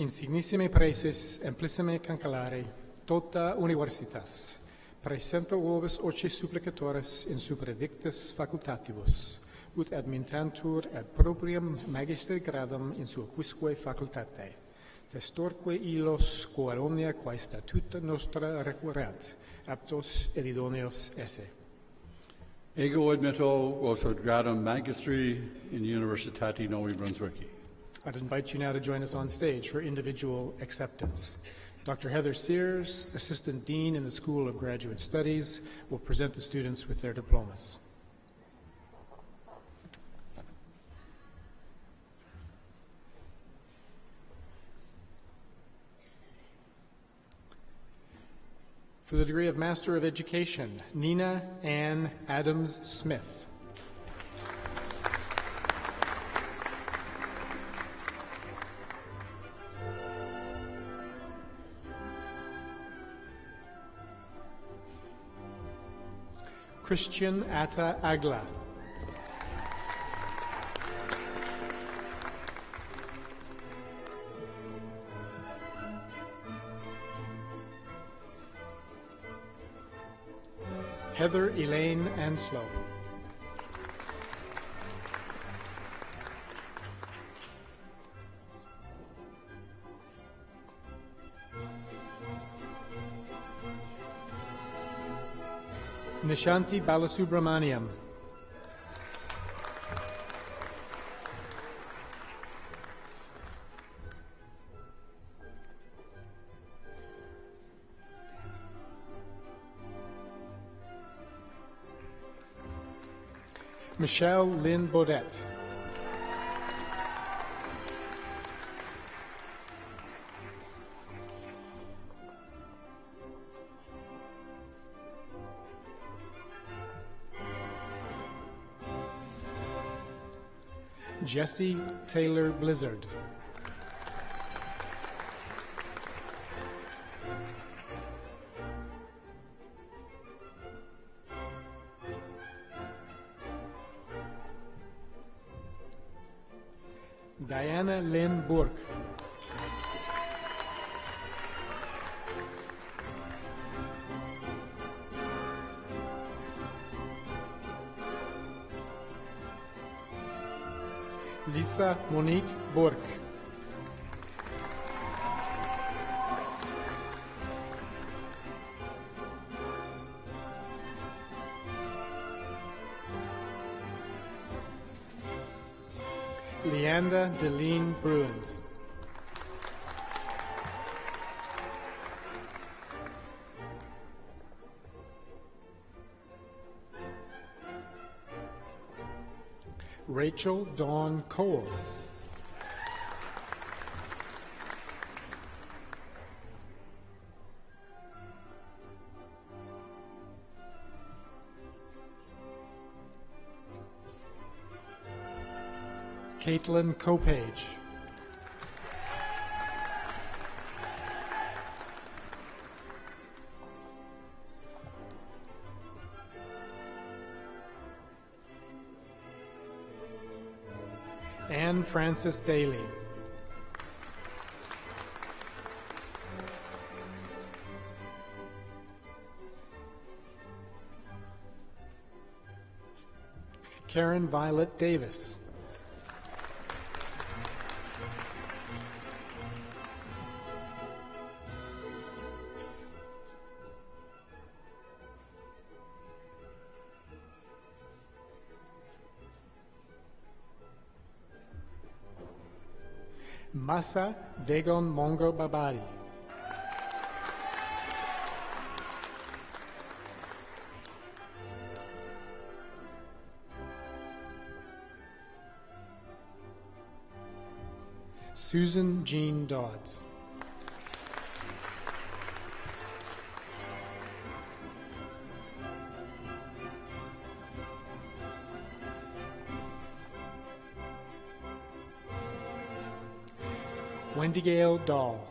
Insignissime praeses, amplissime cancellare, tota universitas, praesento vobis oce supplicatores in supradictis facultatibus, ut admittantur ad proprium magister gradum in sua quisque facultate, testorque illos quoad omnia quae statuta nostra requerant, aptos et idoneos esse. Ego admitto vos ad gradum magistri in Universitati New Brunswick. I'd invite you now to join us on stage for individual acceptance. Dr. Heather Sears, Assistant Dean in the School of Graduate Studies, will present the students with their diplomas. For the degree of Master of Education, Nina Ann Adams Smith. Christian Atta Agla. Heather Elaine Anslow. Nishanti Balasubramaniam. Michelle Lynn Baudet. Jesse Taylor Blizzard. Diana Lynn Burke. Lisa Monique Burke. Leanda Deline Bruins. Rachel Dawn Cole. Caitlin Copage. Anne Frances Daly. Karen Violet Davis. Massa Dagon Mongo Babari. Susan Jean Dodds. Wendy Gale Dahl.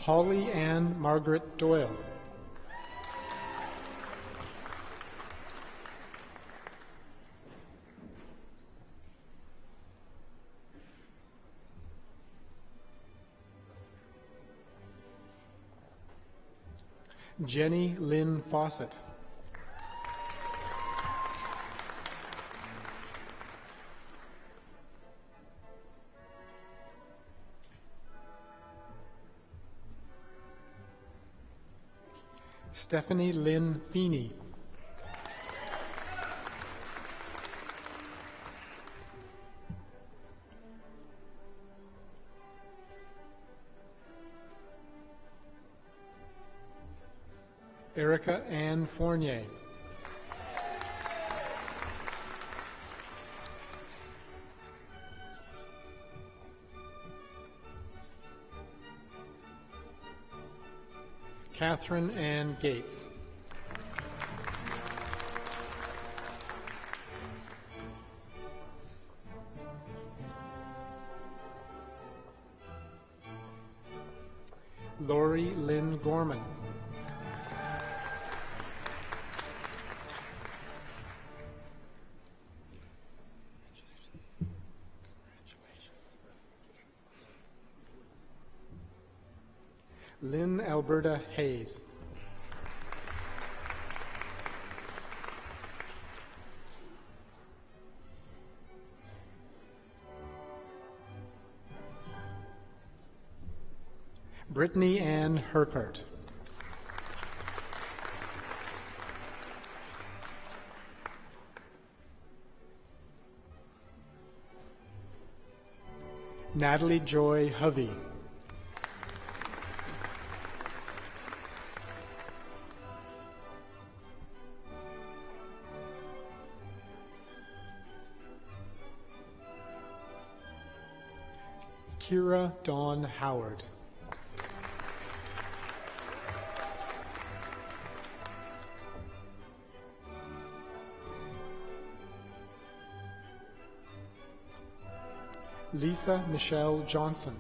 Holly Ann Margaret Doyle. Jenny Lynn Fawcett. Stephanie Lynn Feeney. Erica Ann Fournier. Catherine Ann Gates. Lori Lynn Gorman. Lynn Alberta Hayes. Brittany Ann Herkart. Natalie Joy Hovey. Kira Dawn Howard. Lisa Michelle Johnson.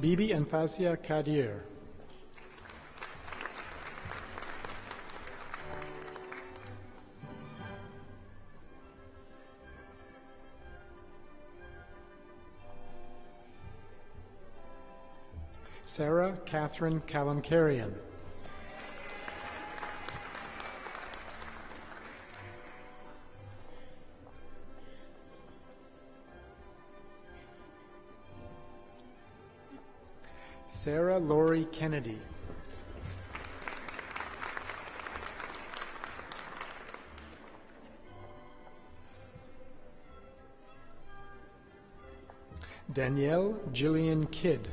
Bibi Antasia Kadir. Sarah Catherine Kalamkarian. Sarah Lori Kennedy. Danielle Jillian Kidd.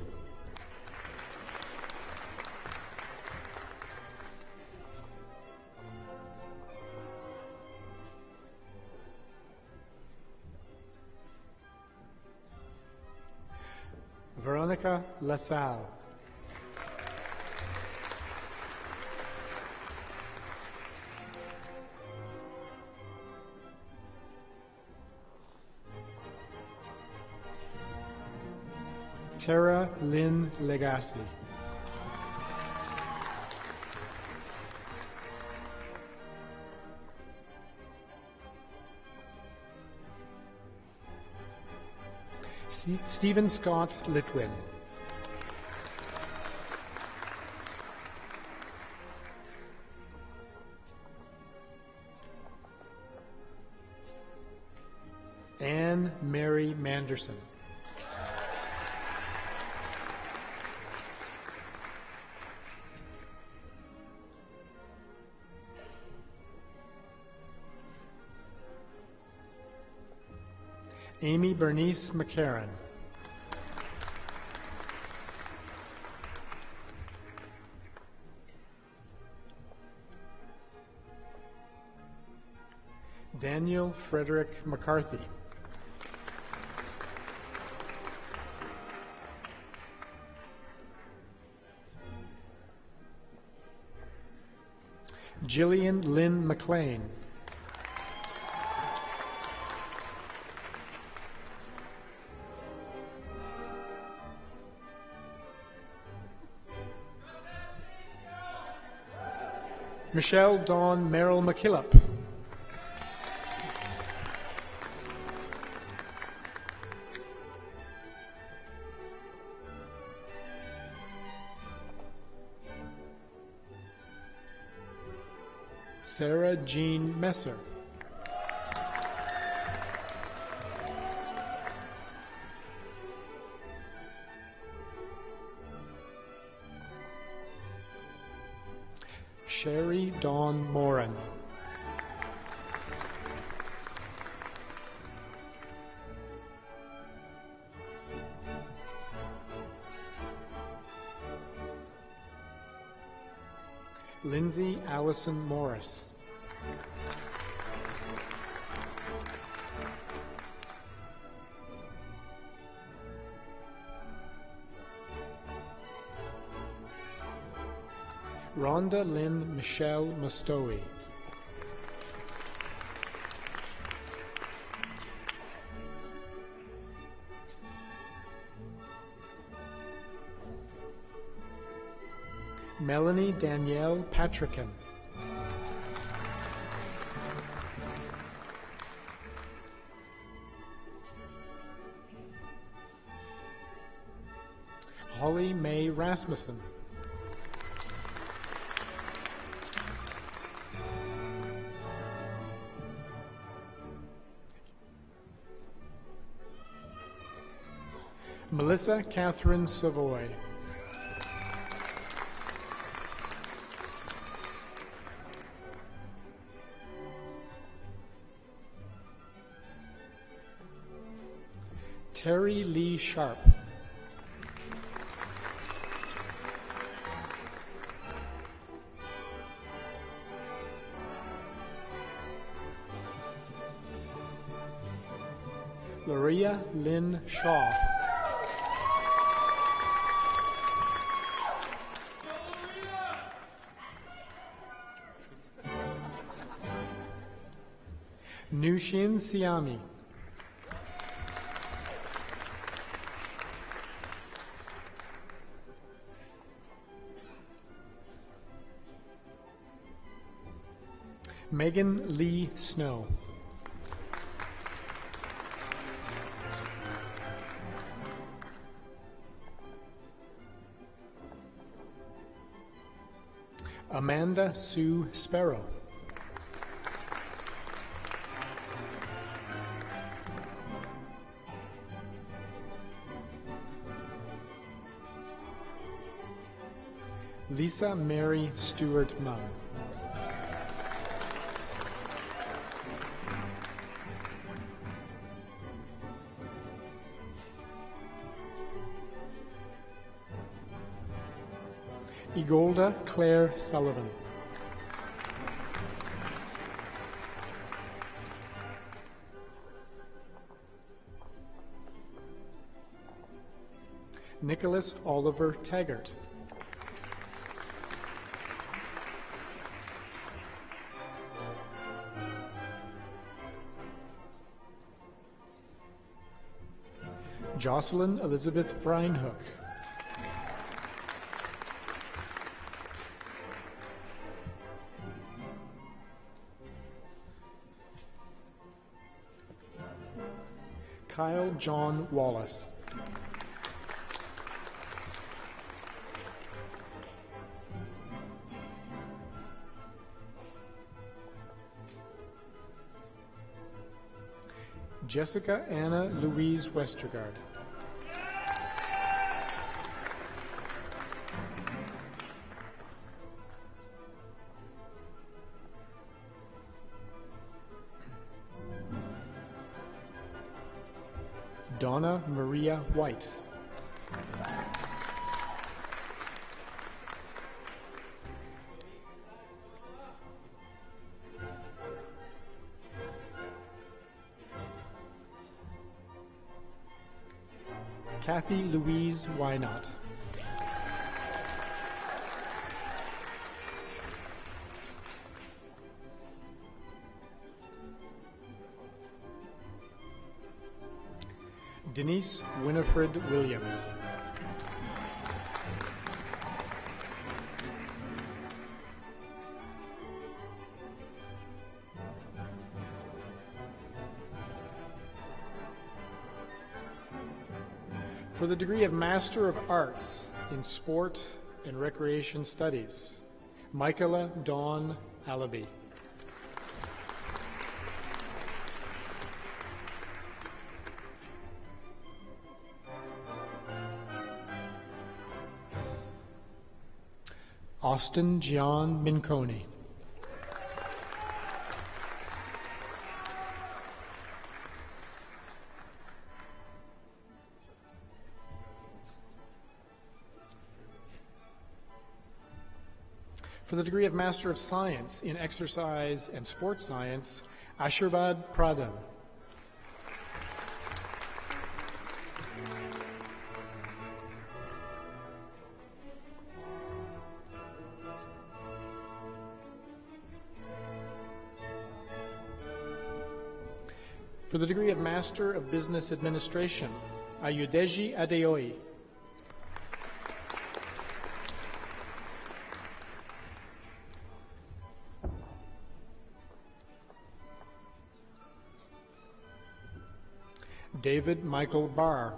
Veronica LaSalle. Tara Lynn Legacy. Stephen Scott Litwin. Anne Mary Manderson. Amy Bernice McCarran. Daniel Frederick McCarthy. Jillian Lynn McLean. Michelle Dawn Merrill McKillop. Sarah Jean Messer. Sherry Dawn Moran. Lindsay Allison Morris. Rhonda Lynn Michelle Mostowi. Melanie Danielle Patrickin. Holly Mae Rasmussen. Melissa Catherine Savoy. Terry Lee Sharp. Loria Lynn Shaw. Nushin Siami. Megan Lee Snow. Amanda Sue Sparrow. Lisa Mary Stewart Munn. Igolda Claire Sullivan. Nicholas Oliver Taggart. Jocelyn Elizabeth Freinhoek. Kyle John Wallace. Jessica Anna Louise Westergaard. Donna Maria White. Kathy Louise Wynot. Denise Winifred Williams. For the degree of Master of Arts in Sport and Recreation Studies, Michaela Dawn Allaby. Austin Gian Minconi. For the degree of Master of Science in Exercise and Sports Science, Ashirbad Pradhan. For the degree of Master of Business Administration, Ayudeji Adeoye. David Michael Barr.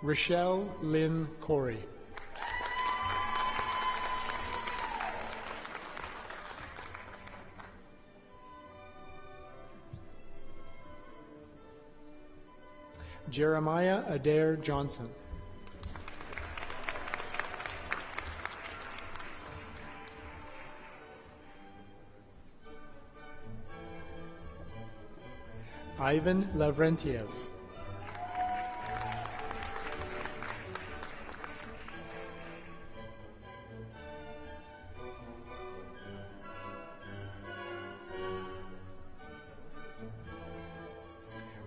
Rochelle Lynn Corey. Jeremiah Adair Johnson. Ivan Lavrentiev.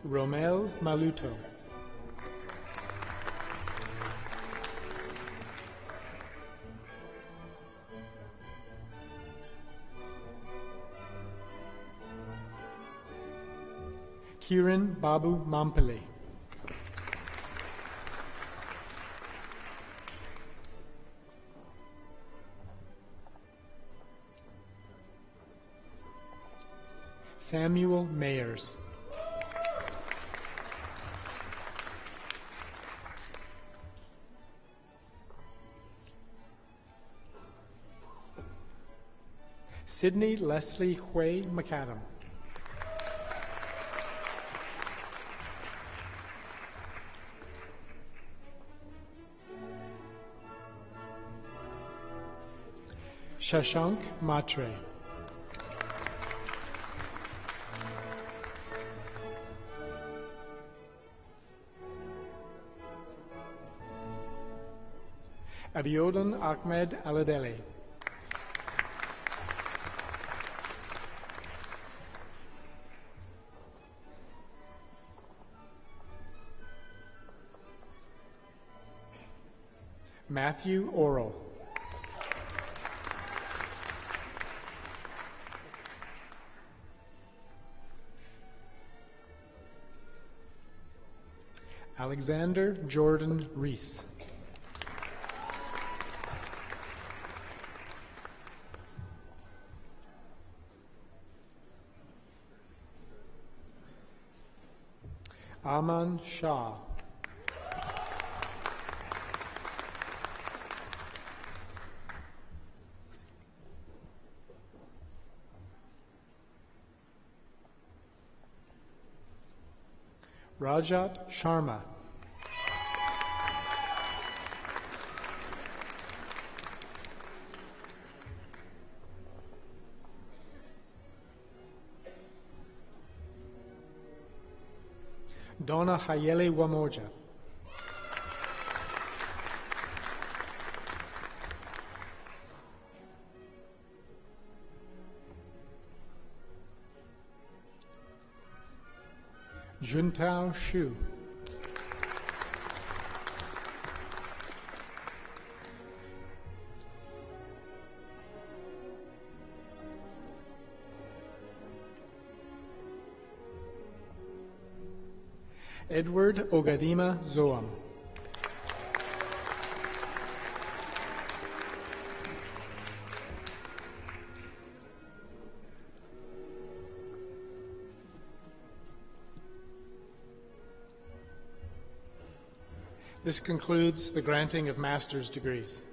Romel Maluto. Kiran Babu Mampally. Samuel Mayers. Sydney Leslie Hui McAdam. Shashank Matre. Abiodun Ahmed Aladeli. Matthew Oral. Alexander Jordan Reese. Aman Shah. Rajat Sharma. Donna Hayele Wamoja. Juntao Shu. Edward Ogadima Zoam. This concludes the granting of master's degrees.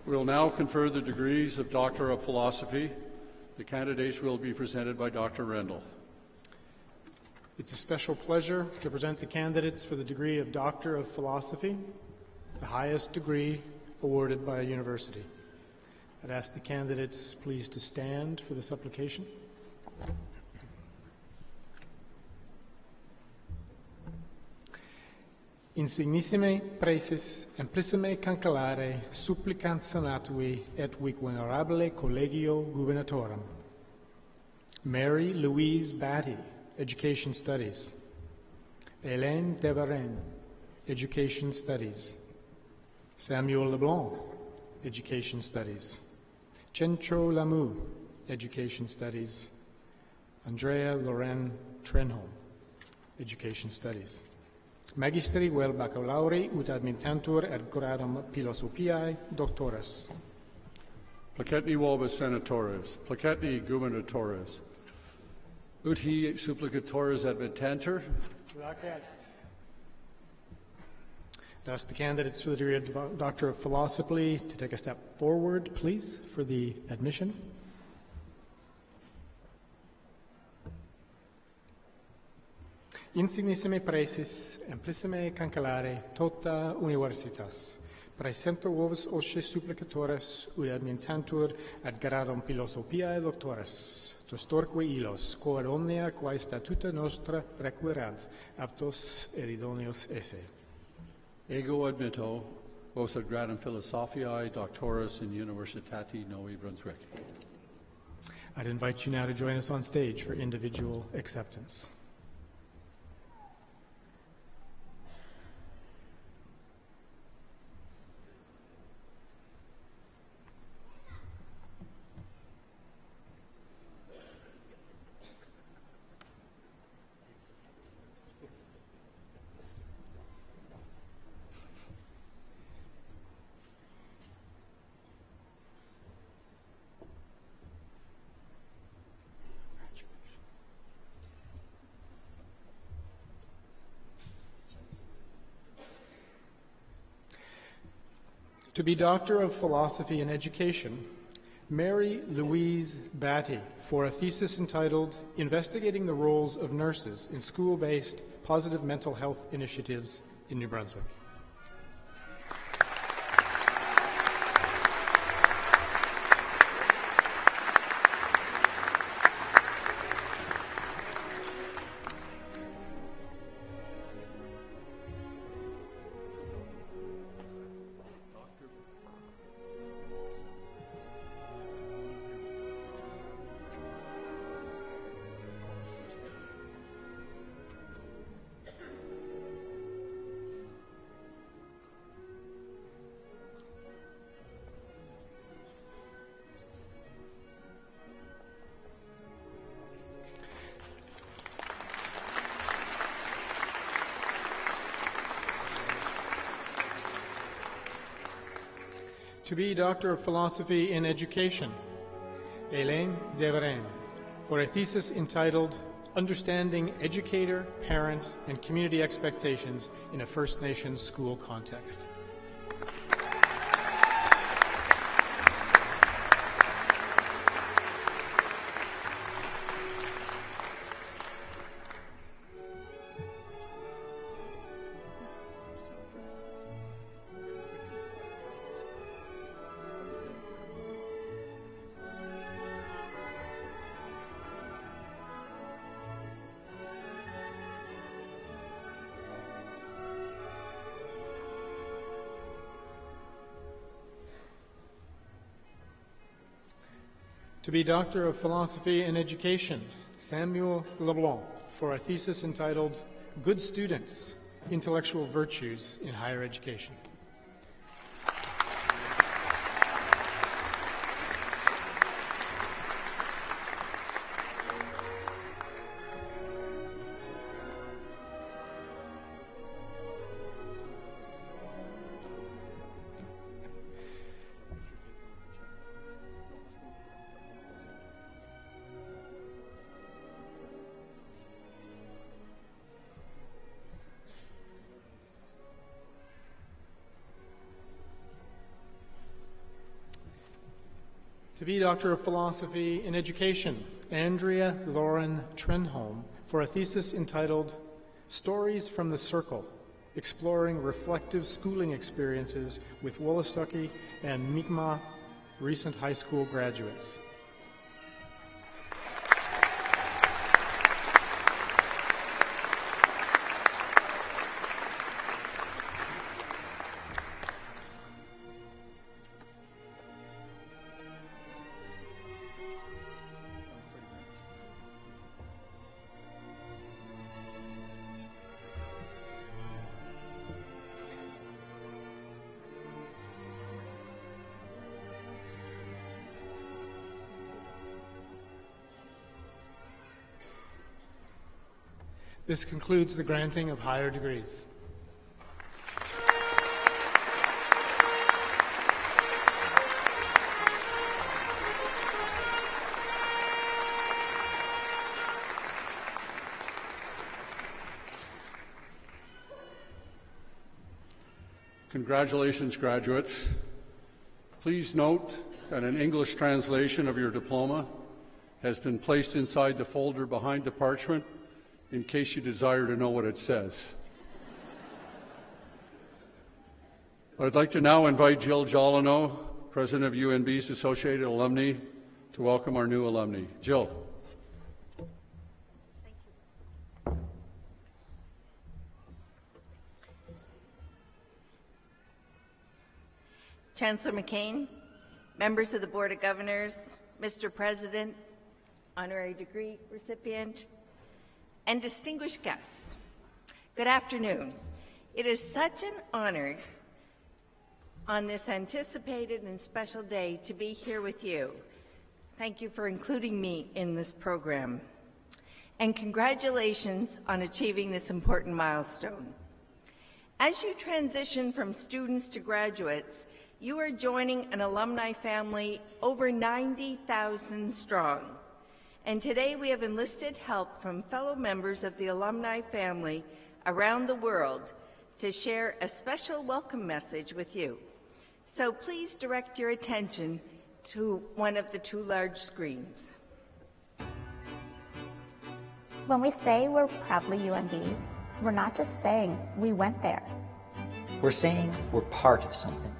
We will now confer the degrees of Doctor of Philosophy. The candidates will be presented by Dr. Rendell. It's a special pleasure to present the candidates for the degree of Doctor of Philosophy, the highest degree awarded by a university. I'd ask the candidates please to stand for this application. Insignissime praeses amplissime cancellare supplicant senatui et vic venerabile collegio gubernatorum. Mary Louise Batty, Education Studies. Hélène Debarren, Education Studies. Samuel Leblanc, Education Studies. Chencho Lamu, Education Studies. Andrea Loren Trenholm, Education Studies. Magisteri vel baccalaureus ut admittantur ad gradum philosophiae doctoris. Placetni vobis senatores, placetni gubernatores, ut hi supplicatores admittantur. Ask the candidates for the degree of Doctor of Philosophy to take a step forward, please, for the admission. Insignissime praeses, amplissime cancellare tota universitas, praesento vos osce supplicatores, ut admittantur ad gradum philosophiae doctoris, tostorque ilos, quod omnia quae statuta nostra requirant, aptos et idoneos esse. Ego admitto vos ad gradum philosophiae doctoris in Universitati New Brunswick. I'd invite you now to join us on stage for individual acceptance. To be Doctor of Philosophy in Education, Mary Louise Batty, for a thesis entitled Investigating the Roles of Nurses in School-Based Positive Mental Health Initiatives in New Brunswick. To be Doctor of Philosophy in Education, Hélène Deverain, for a thesis entitled Understanding Educator, Parent, and Community Expectations in a First Nations School Context. To be Doctor of Philosophy in Education, Samuel Leblanc, for a thesis entitled Good Students, Intellectual Virtues in Higher Education. To be Doctor of Philosophy in Education, Andrea Lauren Trenholm, for a thesis entitled Stories from the Circle, Exploring Reflective Schooling Experiences with Wolastoqey and Mi'kmaq recent high school graduates. This concludes the granting of higher degrees. Congratulations, graduates. Please note that an English translation of your diploma has been placed inside the folder behind the parchment in case you desire to know what it says. I'd like to now invite Jill Jolino, President of UNB's Associated Alumni, to welcome our new alumni. Jill. Thank you. Chancellor McCain, members of the Board of Governors, Mr. President, honorary degree recipient, and distinguished guests, good afternoon. It is such an honor on this anticipated and special day to be here with you. Thank you for including me in this program. And congratulations on achieving this important milestone. As you transition from students to graduates, you are joining an alumni family over 90,000 strong. And today we have enlisted help from fellow members of the alumni family around the world to share a special welcome message with you. So please direct your attention to one of the two large screens. When we say we're proudly UNB, we're not just saying we went there. We're saying we're part of something.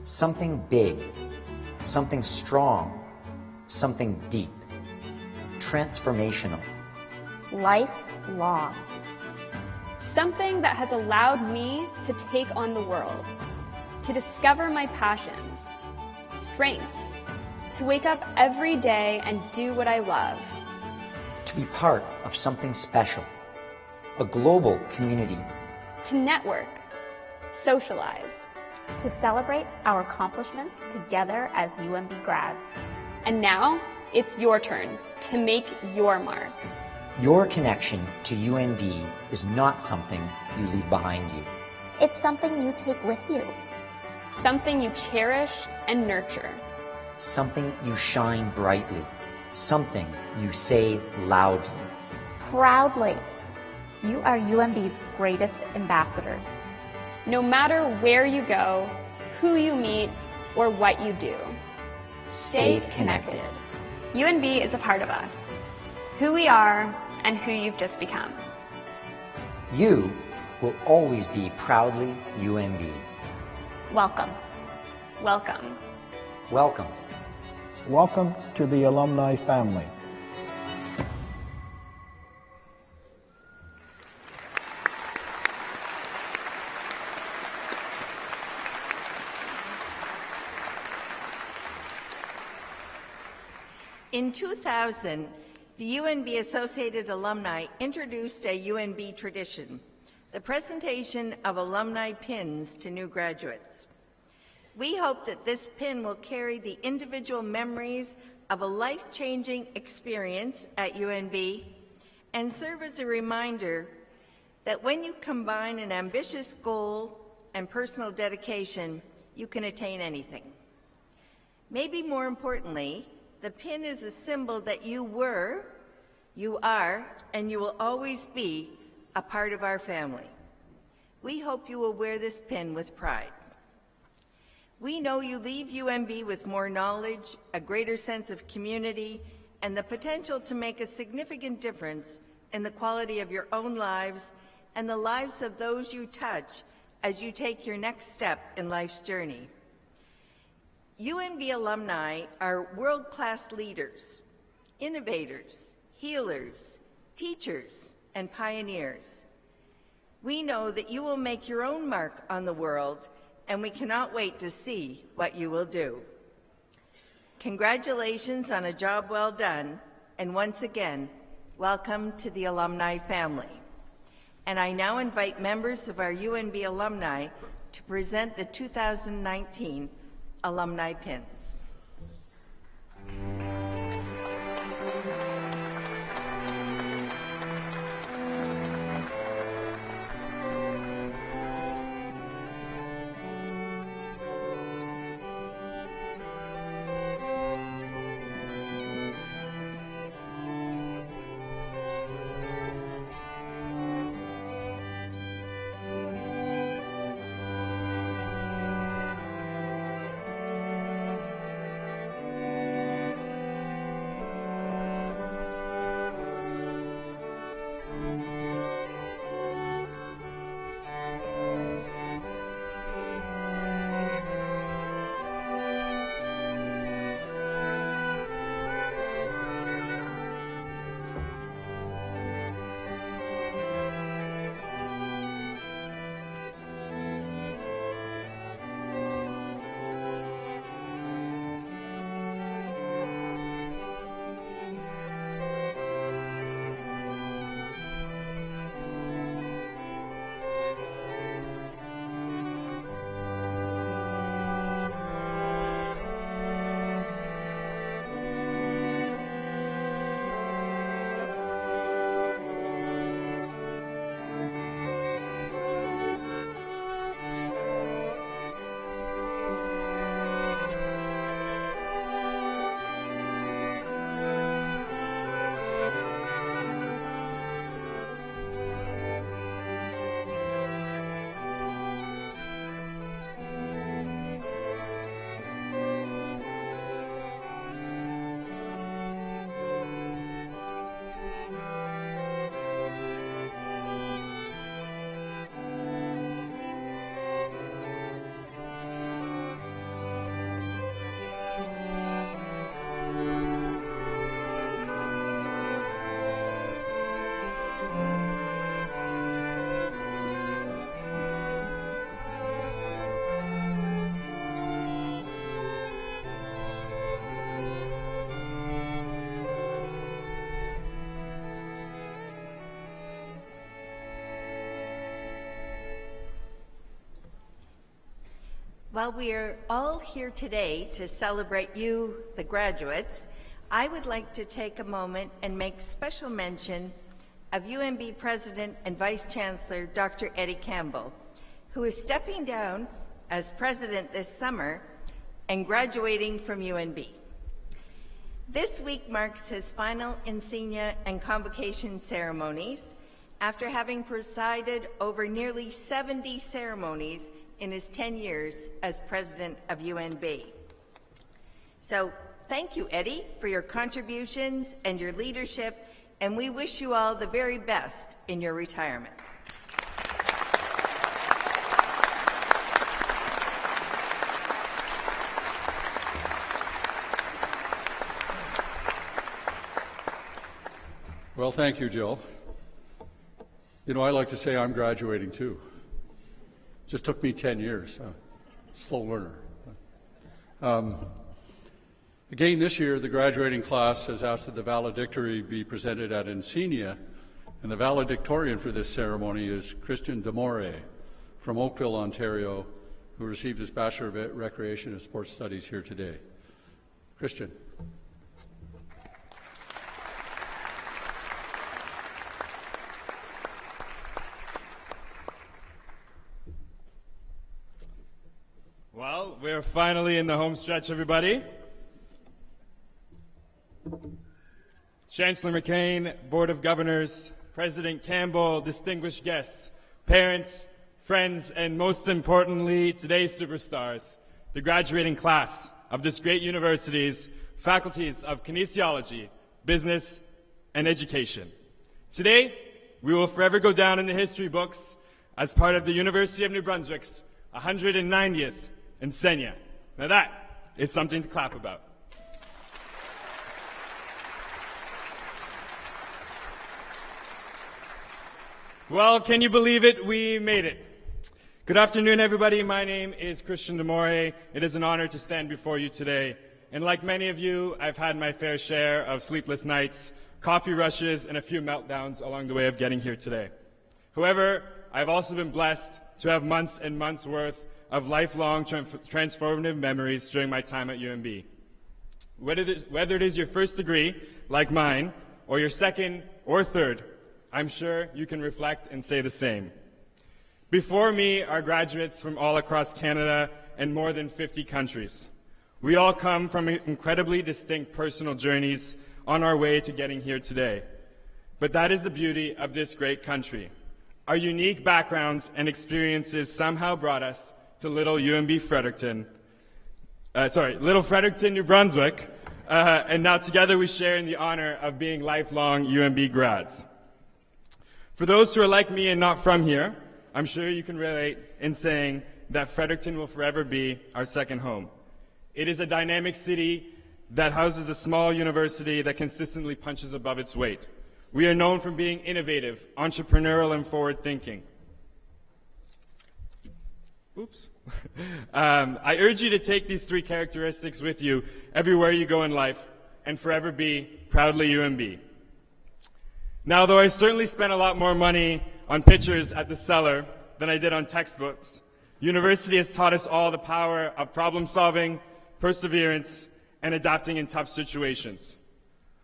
Something big, something strong, something deep, transformational. Lifelong. Something that has allowed me to take on the world, to discover my passions, strengths, to wake up every day and do what I love. To be part of something special, a global community. To network, socialize. To celebrate our accomplishments together as UNB grads. And now, it's your turn to make your mark. Your connection to UNB is not something you leave behind you. It's something you take with you. Something you cherish and nurture. Something you shine brightly. Something you say loudly. Proudly. You are UNB's greatest ambassadors. No matter where you go, who you meet, or what you do, Stay connected. UNB is a part of us, who we are, and who you've just become. You will always be proudly UNB. Welcome. Welcome. Welcome. Welcome to the alumni family. In 2000, the UNB Associated Alumni introduced a UNB tradition, the presentation of alumni pins to new graduates. We hope that this pin will carry the individual memories of a life-changing experience at UNB and serve as a reminder that when you combine an ambitious goal and personal dedication, you can attain anything. Maybe more importantly, the pin is a symbol that you were, you are, and you will always be a part of our family. We hope you will wear this pin with pride. We know you leave UNB with more knowledge, a greater sense of community, and the potential to make a significant difference in the quality of your own lives and the lives of those you touch as you take your next step in life's journey. UNB alumni are world-class leaders, innovators, healers, teachers, and pioneers. We know that you will make your own mark on the world, and we cannot wait to see what you will do. Congratulations on a job well done, and once again, welcome to the alumni family. And I now invite members of our UNB alumni to present the 2019 alumni pins. While we are all here today to celebrate you, the graduates, I would like to take a moment and make special mention of UNB President and Vice Chancellor Dr. Eddie Campbell, who is stepping down as president this summer and graduating from UNB. This week marks his final Incaenia and Convocation ceremonies after having presided over nearly 70 ceremonies in his 10 years as president of UNB. So thank you, Eddie, for your contributions and your leadership, and we wish you all the very best in your retirement. Well, thank you, Jill. You know, I like to say I'm graduating too. Just took me 10 years. Slow learner. Again, this year, the graduating class has asked that the valedictory be presented at Incaenia, and the valedictorian for this ceremony is Christian Demore from Oakville, Ontario, who received his Bachelor of Recreation and Sports Studies here today. Christian. Well, we're finally in the home stretch, everybody. Chancellor McCain, Board of Governors, President Campbell, distinguished guests, parents, friends, and most importantly, today's superstars, the graduating class of this great university's faculties of Kinesiology, Business, and Education. Today, we will forever go down in the history books as part of the University of New Brunswick's 190th Encaenia. Now that is something to clap about. Well, can you believe it? We made it. Good afternoon, everybody. My name is Christian Demore. It is an honor to stand before you today. And like many of you, I've had my fair share of sleepless nights, coffee rushes, and a few meltdowns along the way of getting here today. However, I've also been blessed to have months and months worth of lifelong transformative memories during my time at UNB. Whether it is your first degree, like mine, or your second or third, I'm sure you can reflect and say the same. Before me are graduates from all across Canada and more than 50 countries. We all come from incredibly distinct personal journeys on our way to getting here today. But that is the beauty of this great country. Our unique backgrounds and experiences somehow brought us to little Fredericton, New Brunswick, and now together we share in the honor of being lifelong UNB grads. For those who are like me and not from here, I'm sure you can relate in saying that Fredericton will forever be our second home. It is a dynamic city that houses a small university that consistently punches above its weight. We are known for being innovative, entrepreneurial, and forward-thinking. Oops. I urge you to take these three characteristics with you everywhere you go in life and forever be proudly UNB. Now, though I certainly spent a lot more money on pictures at the cellar than I did on textbooks, university has taught us all the power of problem solving, perseverance, and adapting in tough situations.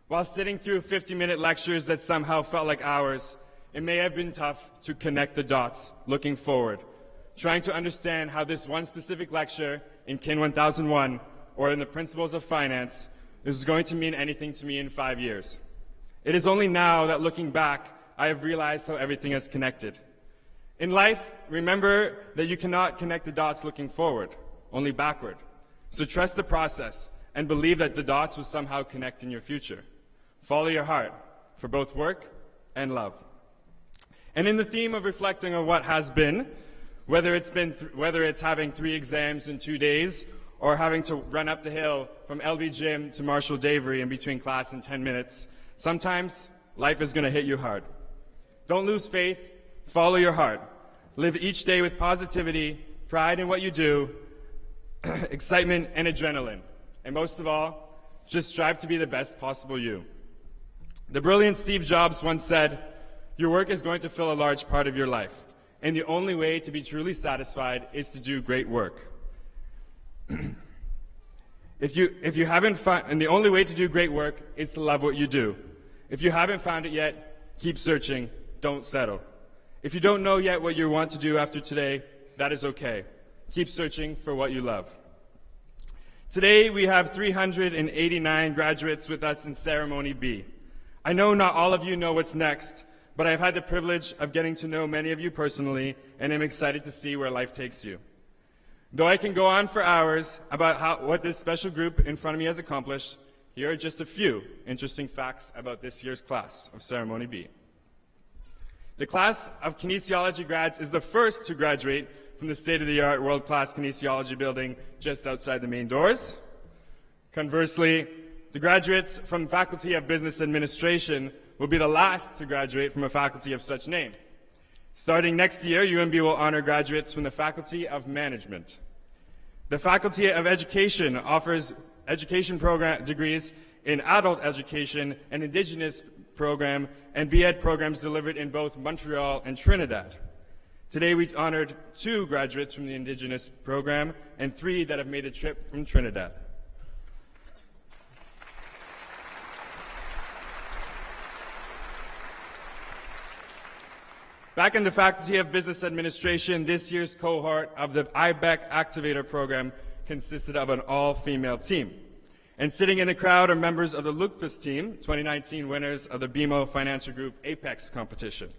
While sitting through 50-minute lectures that somehow felt like hours, it may have been tough to connect the dots looking forward, trying to understand how this one specific lecture in Kin 1001 or in the Principles of Finance is going to mean anything to me in 5 years. It is only now that looking back, I have realized how everything is connected. In life, remember that you cannot connect the dots looking forward, only backward. So trust the process and believe that the dots will somehow connect in your future. Follow your heart for both work and love. And in the theme of reflecting on what has been, whether it's having 3 exams in 2 days or having to run up the hill from LB Gym to Marshall Davery in between class in 10 minutes, sometimes life is going to hit you hard. Don't lose faith. Follow your heart. Live each day with positivity, pride in what you do, excitement and adrenaline. And most of all, just strive to be the best possible you. The brilliant Steve Jobs once said, "Your work is going to fill a large part of your life, and the only way to be truly satisfied is to do great work." If you haven't found, and the only way to do great work is to love what you do. If you haven't found it yet, keep searching, don't settle. If you don't know yet what you want to do after today, that is okay. Keep searching for what you love. Today we have 389 graduates with us in Ceremony B. I know not all of you know what's next, but I've had the privilege of getting to know many of you personally, and I'm excited to see where life takes you. Though I can go on for hours about what this special group in front of me has accomplished, here are just a few interesting facts about this year's class of Ceremony B. The class of Kinesiology grads is the first to graduate from the state-of-the-art world-class Kinesiology building just outside the main doors. Conversely, the graduates from the Faculty of Business Administration will be the last to graduate from a faculty of such name. Starting next year, UNB will honor graduates from the Faculty of Management. The Faculty of Education offers education program degrees in adult education and Indigenous program and BEd programs delivered in both Montreal and Trinidad. Today we honored 2 graduates from the Indigenous program and 3 that have made the trip from Trinidad. Back in the Faculty of Business Administration, this year's cohort of the IBEC Activator program consisted of an all-female team. And sitting in the crowd are members of the Lukfus team, 2019 winners of the BMO Financial Group Apex competition.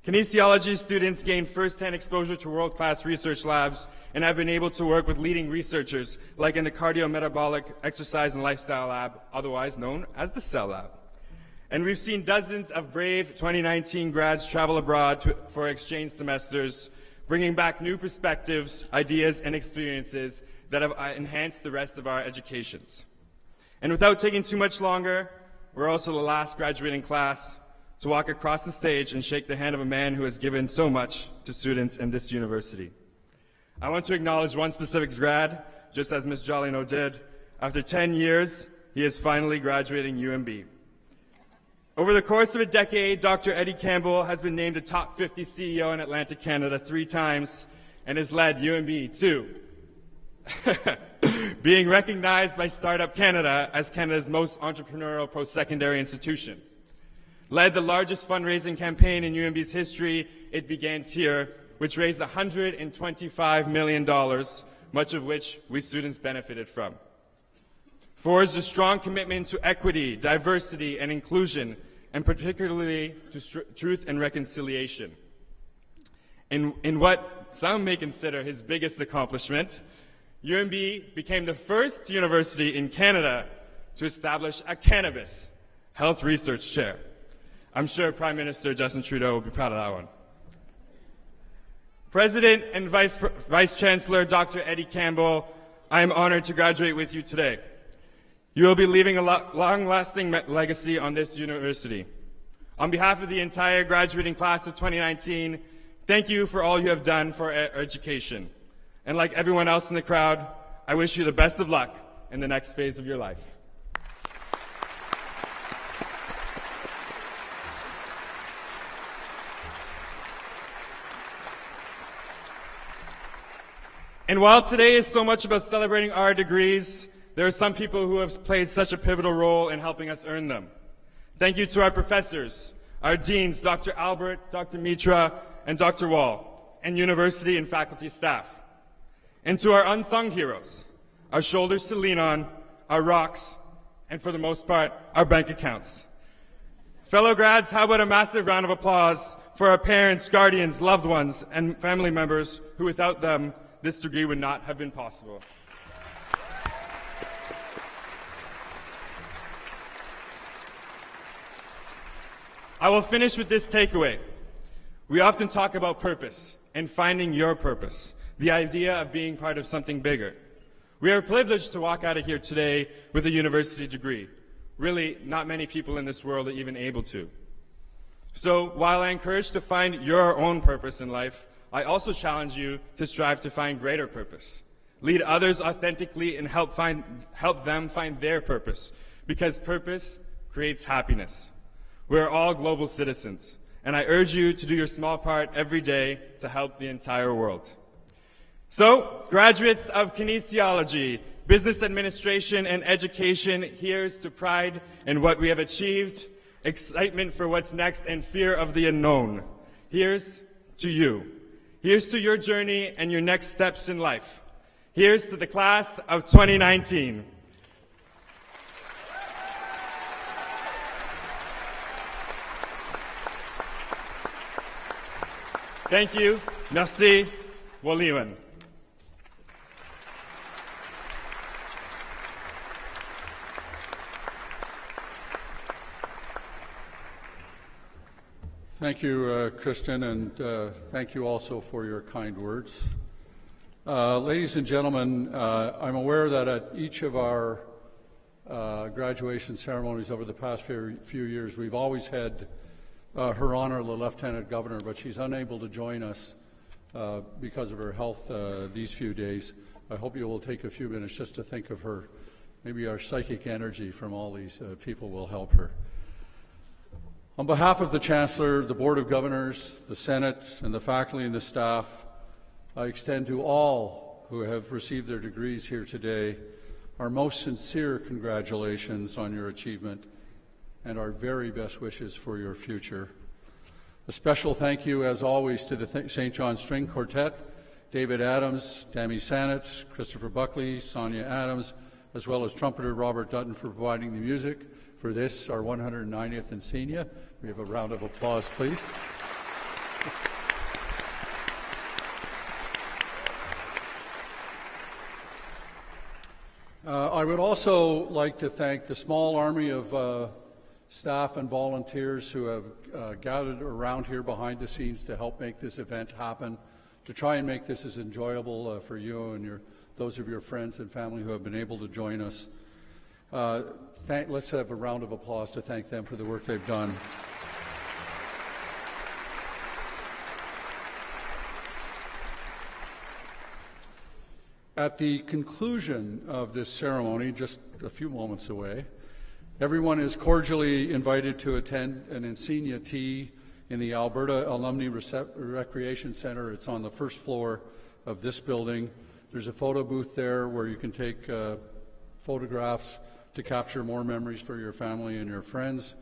Kinesiology students gain first-hand exposure to world-class research labs and have been able to work with leading researchers like in the Cardiometabolic Exercise and Lifestyle Lab, otherwise known as the CELL Lab. And we've seen dozens of brave 2019 grads travel abroad for exchange semesters, bringing back new perspectives, ideas, and experiences that have enhanced the rest of our educations. And without taking too much longer, we're also the last graduating class to walk across the stage and shake the hand of a man who has given so much to students in this university. I want to acknowledge one specific grad, just as Ms. Jolino did. After 10 years, he is finally graduating UNB. Over the course of a decade, Dr. Eddie Campbell has been named a top 50 CEO in Atlantic Canada 3 times and has led UNB to being recognized by Startup Canada as Canada's most entrepreneurial post-secondary institution. Led the largest fundraising campaign in UNB's history, It Begins Here, which raised $125 million, much of which we students benefited from. Forged a strong commitment to equity, diversity, and inclusion, and particularly to truth and reconciliation. In what some may consider his biggest accomplishment, UNB became the first university in Canada to establish a cannabis health research chair. I'm sure Prime Minister Justin Trudeau will be proud of that one. President and Vice Chancellor Dr. Eddie Campbell, I am honored to graduate with you today. You will be leaving a long-lasting legacy on this university. On behalf of the entire graduating class of 2019, thank you for all you have done for our education. And like everyone else in the crowd, I wish you the best of luck in the next phase of your life. And while today is so much about celebrating our degrees, there are some people who have played such a pivotal role in helping us earn them. Thank you to our professors, our deans, Dr. Albert, Dr. Mitra, and Dr. Wall, and university and faculty staff. And to our unsung heroes, our shoulders to lean on, our rocks, and for the most part, our bank accounts. Fellow grads, how about a massive round of applause for our parents, guardians, loved ones, and family members who without them, this degree would not have been possible. I will finish with this takeaway. We often talk about purpose and finding your purpose, the idea of being part of something bigger. We are privileged to walk out of here today with a university degree. Really, not many people in this world are even able to. So while I encourage to find your own purpose in life, I also challenge you to strive to find greater purpose. Lead others authentically and help them find their purpose, because purpose creates happiness. We are all global citizens, and I urge you to do your small part every day to help the entire world. So, graduates of Kinesiology, Business Administration, and Education, here's to pride in what we have achieved, excitement for what's next, and fear of the unknown. Here's to you. Here's to your journey and your next steps in life. Here's to the class of 2019. Thank you. Merci. Woliwan. Thank you, Kristen, and thank you also for your kind words. Ladies and gentlemen, I'm aware that at each of our graduation ceremonies over the past few years, we've always had Her Honor, the Lieutenant Governor, but she's unable to join us because of her health these few days. I hope you will take a few minutes just to think of her. Maybe our psychic energy from all these people will help her. On behalf of the Chancellor, the Board of Governors, the Senate, and the faculty and the staff, I extend to all who have received their degrees here today our most sincere congratulations on your achievement and our very best wishes for your future. A special thank you, as always, to the St. John String Quartet, David Adams, Tammy Sanitz, Christopher Buckley, Sonia Adams, as well as trumpeter Robert Dutton for providing the music for this, our 190th Encaenia. We have a round of applause, please. I would also like to thank the small army of staff and volunteers who have gathered around here behind the scenes to help make this event happen, to try and make this as enjoyable for you and those of your friends and family who have been able to join us. Let's have a round of applause to thank them for the work they've done. At the conclusion of this ceremony, just a few moments away, everyone is cordially invited to attend an Encaenia tea in the Alberta Alumni Recreation Centre. It's on the first floor of this building. There's a photo booth there where you can take photographs to capture more memories for your family and your friends.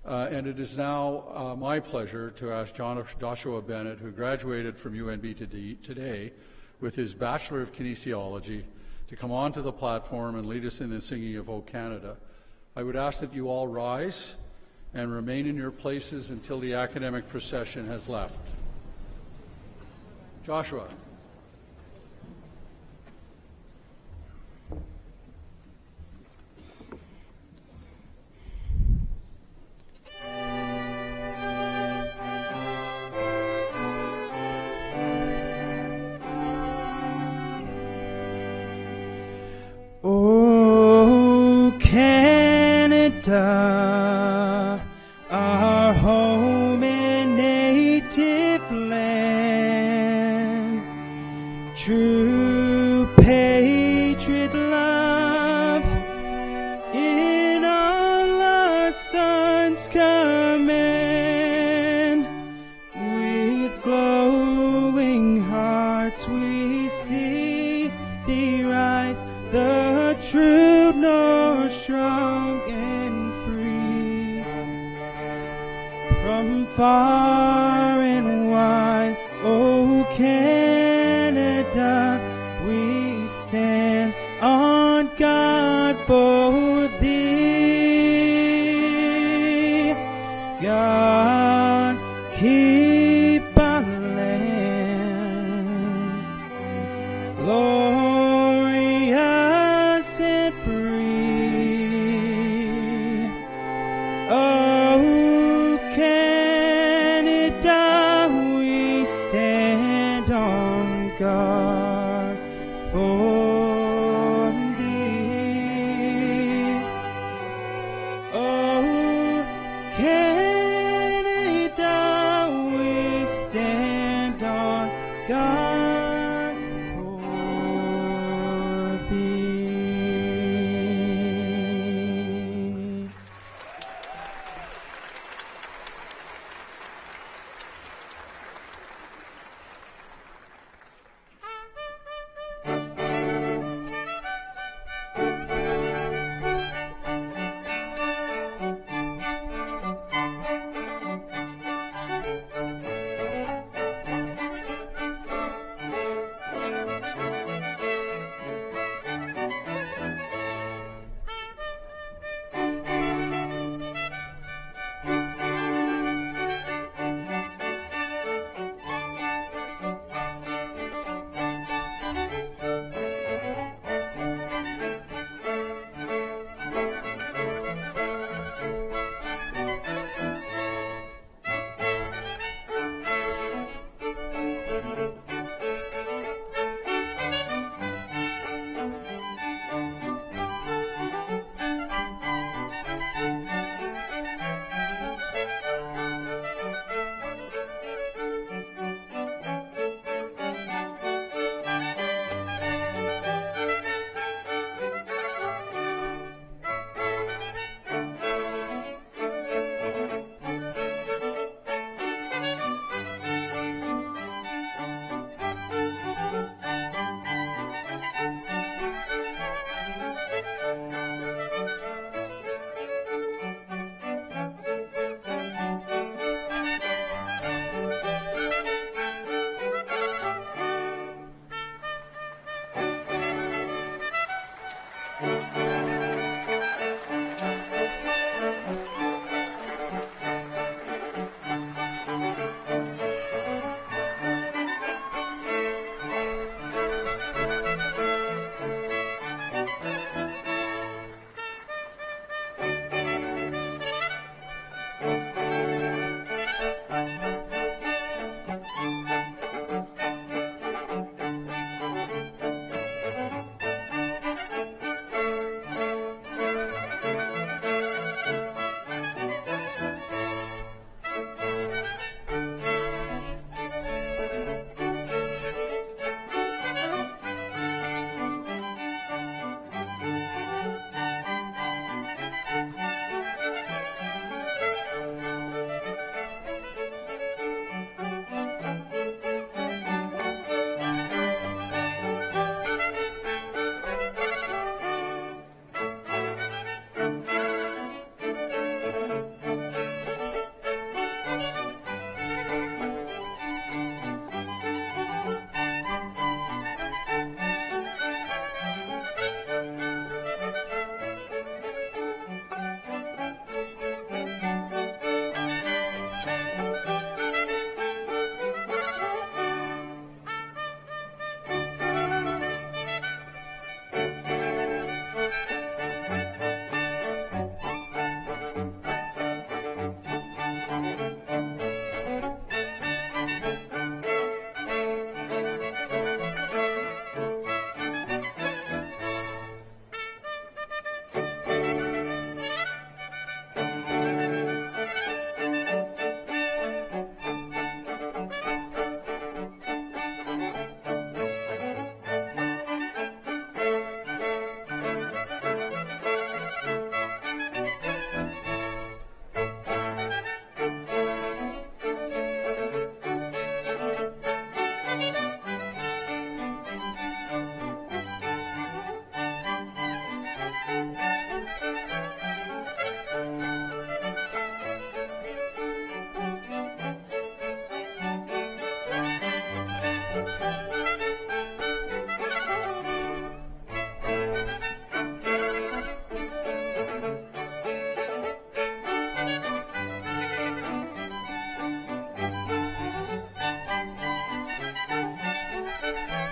And it is now my pleasure to ask Joshua Bennett, who graduated from UNB today with his Bachelor of Kinesiology, to come onto the platform and lead us in the singing of O Canada. I would ask that you all rise and remain in your places until the academic procession has left. Joshua. Our home and native land, true patriot love in all our sons' command. With glowing hearts we see thee rise, the true north strong and free. From far and wide, O Canada, we stand on guard for thee. God, keep our land glorious and free. Oh, Canada, we stand on guard for thee. Oh, Canada, we stand on guard for thee. Thank you.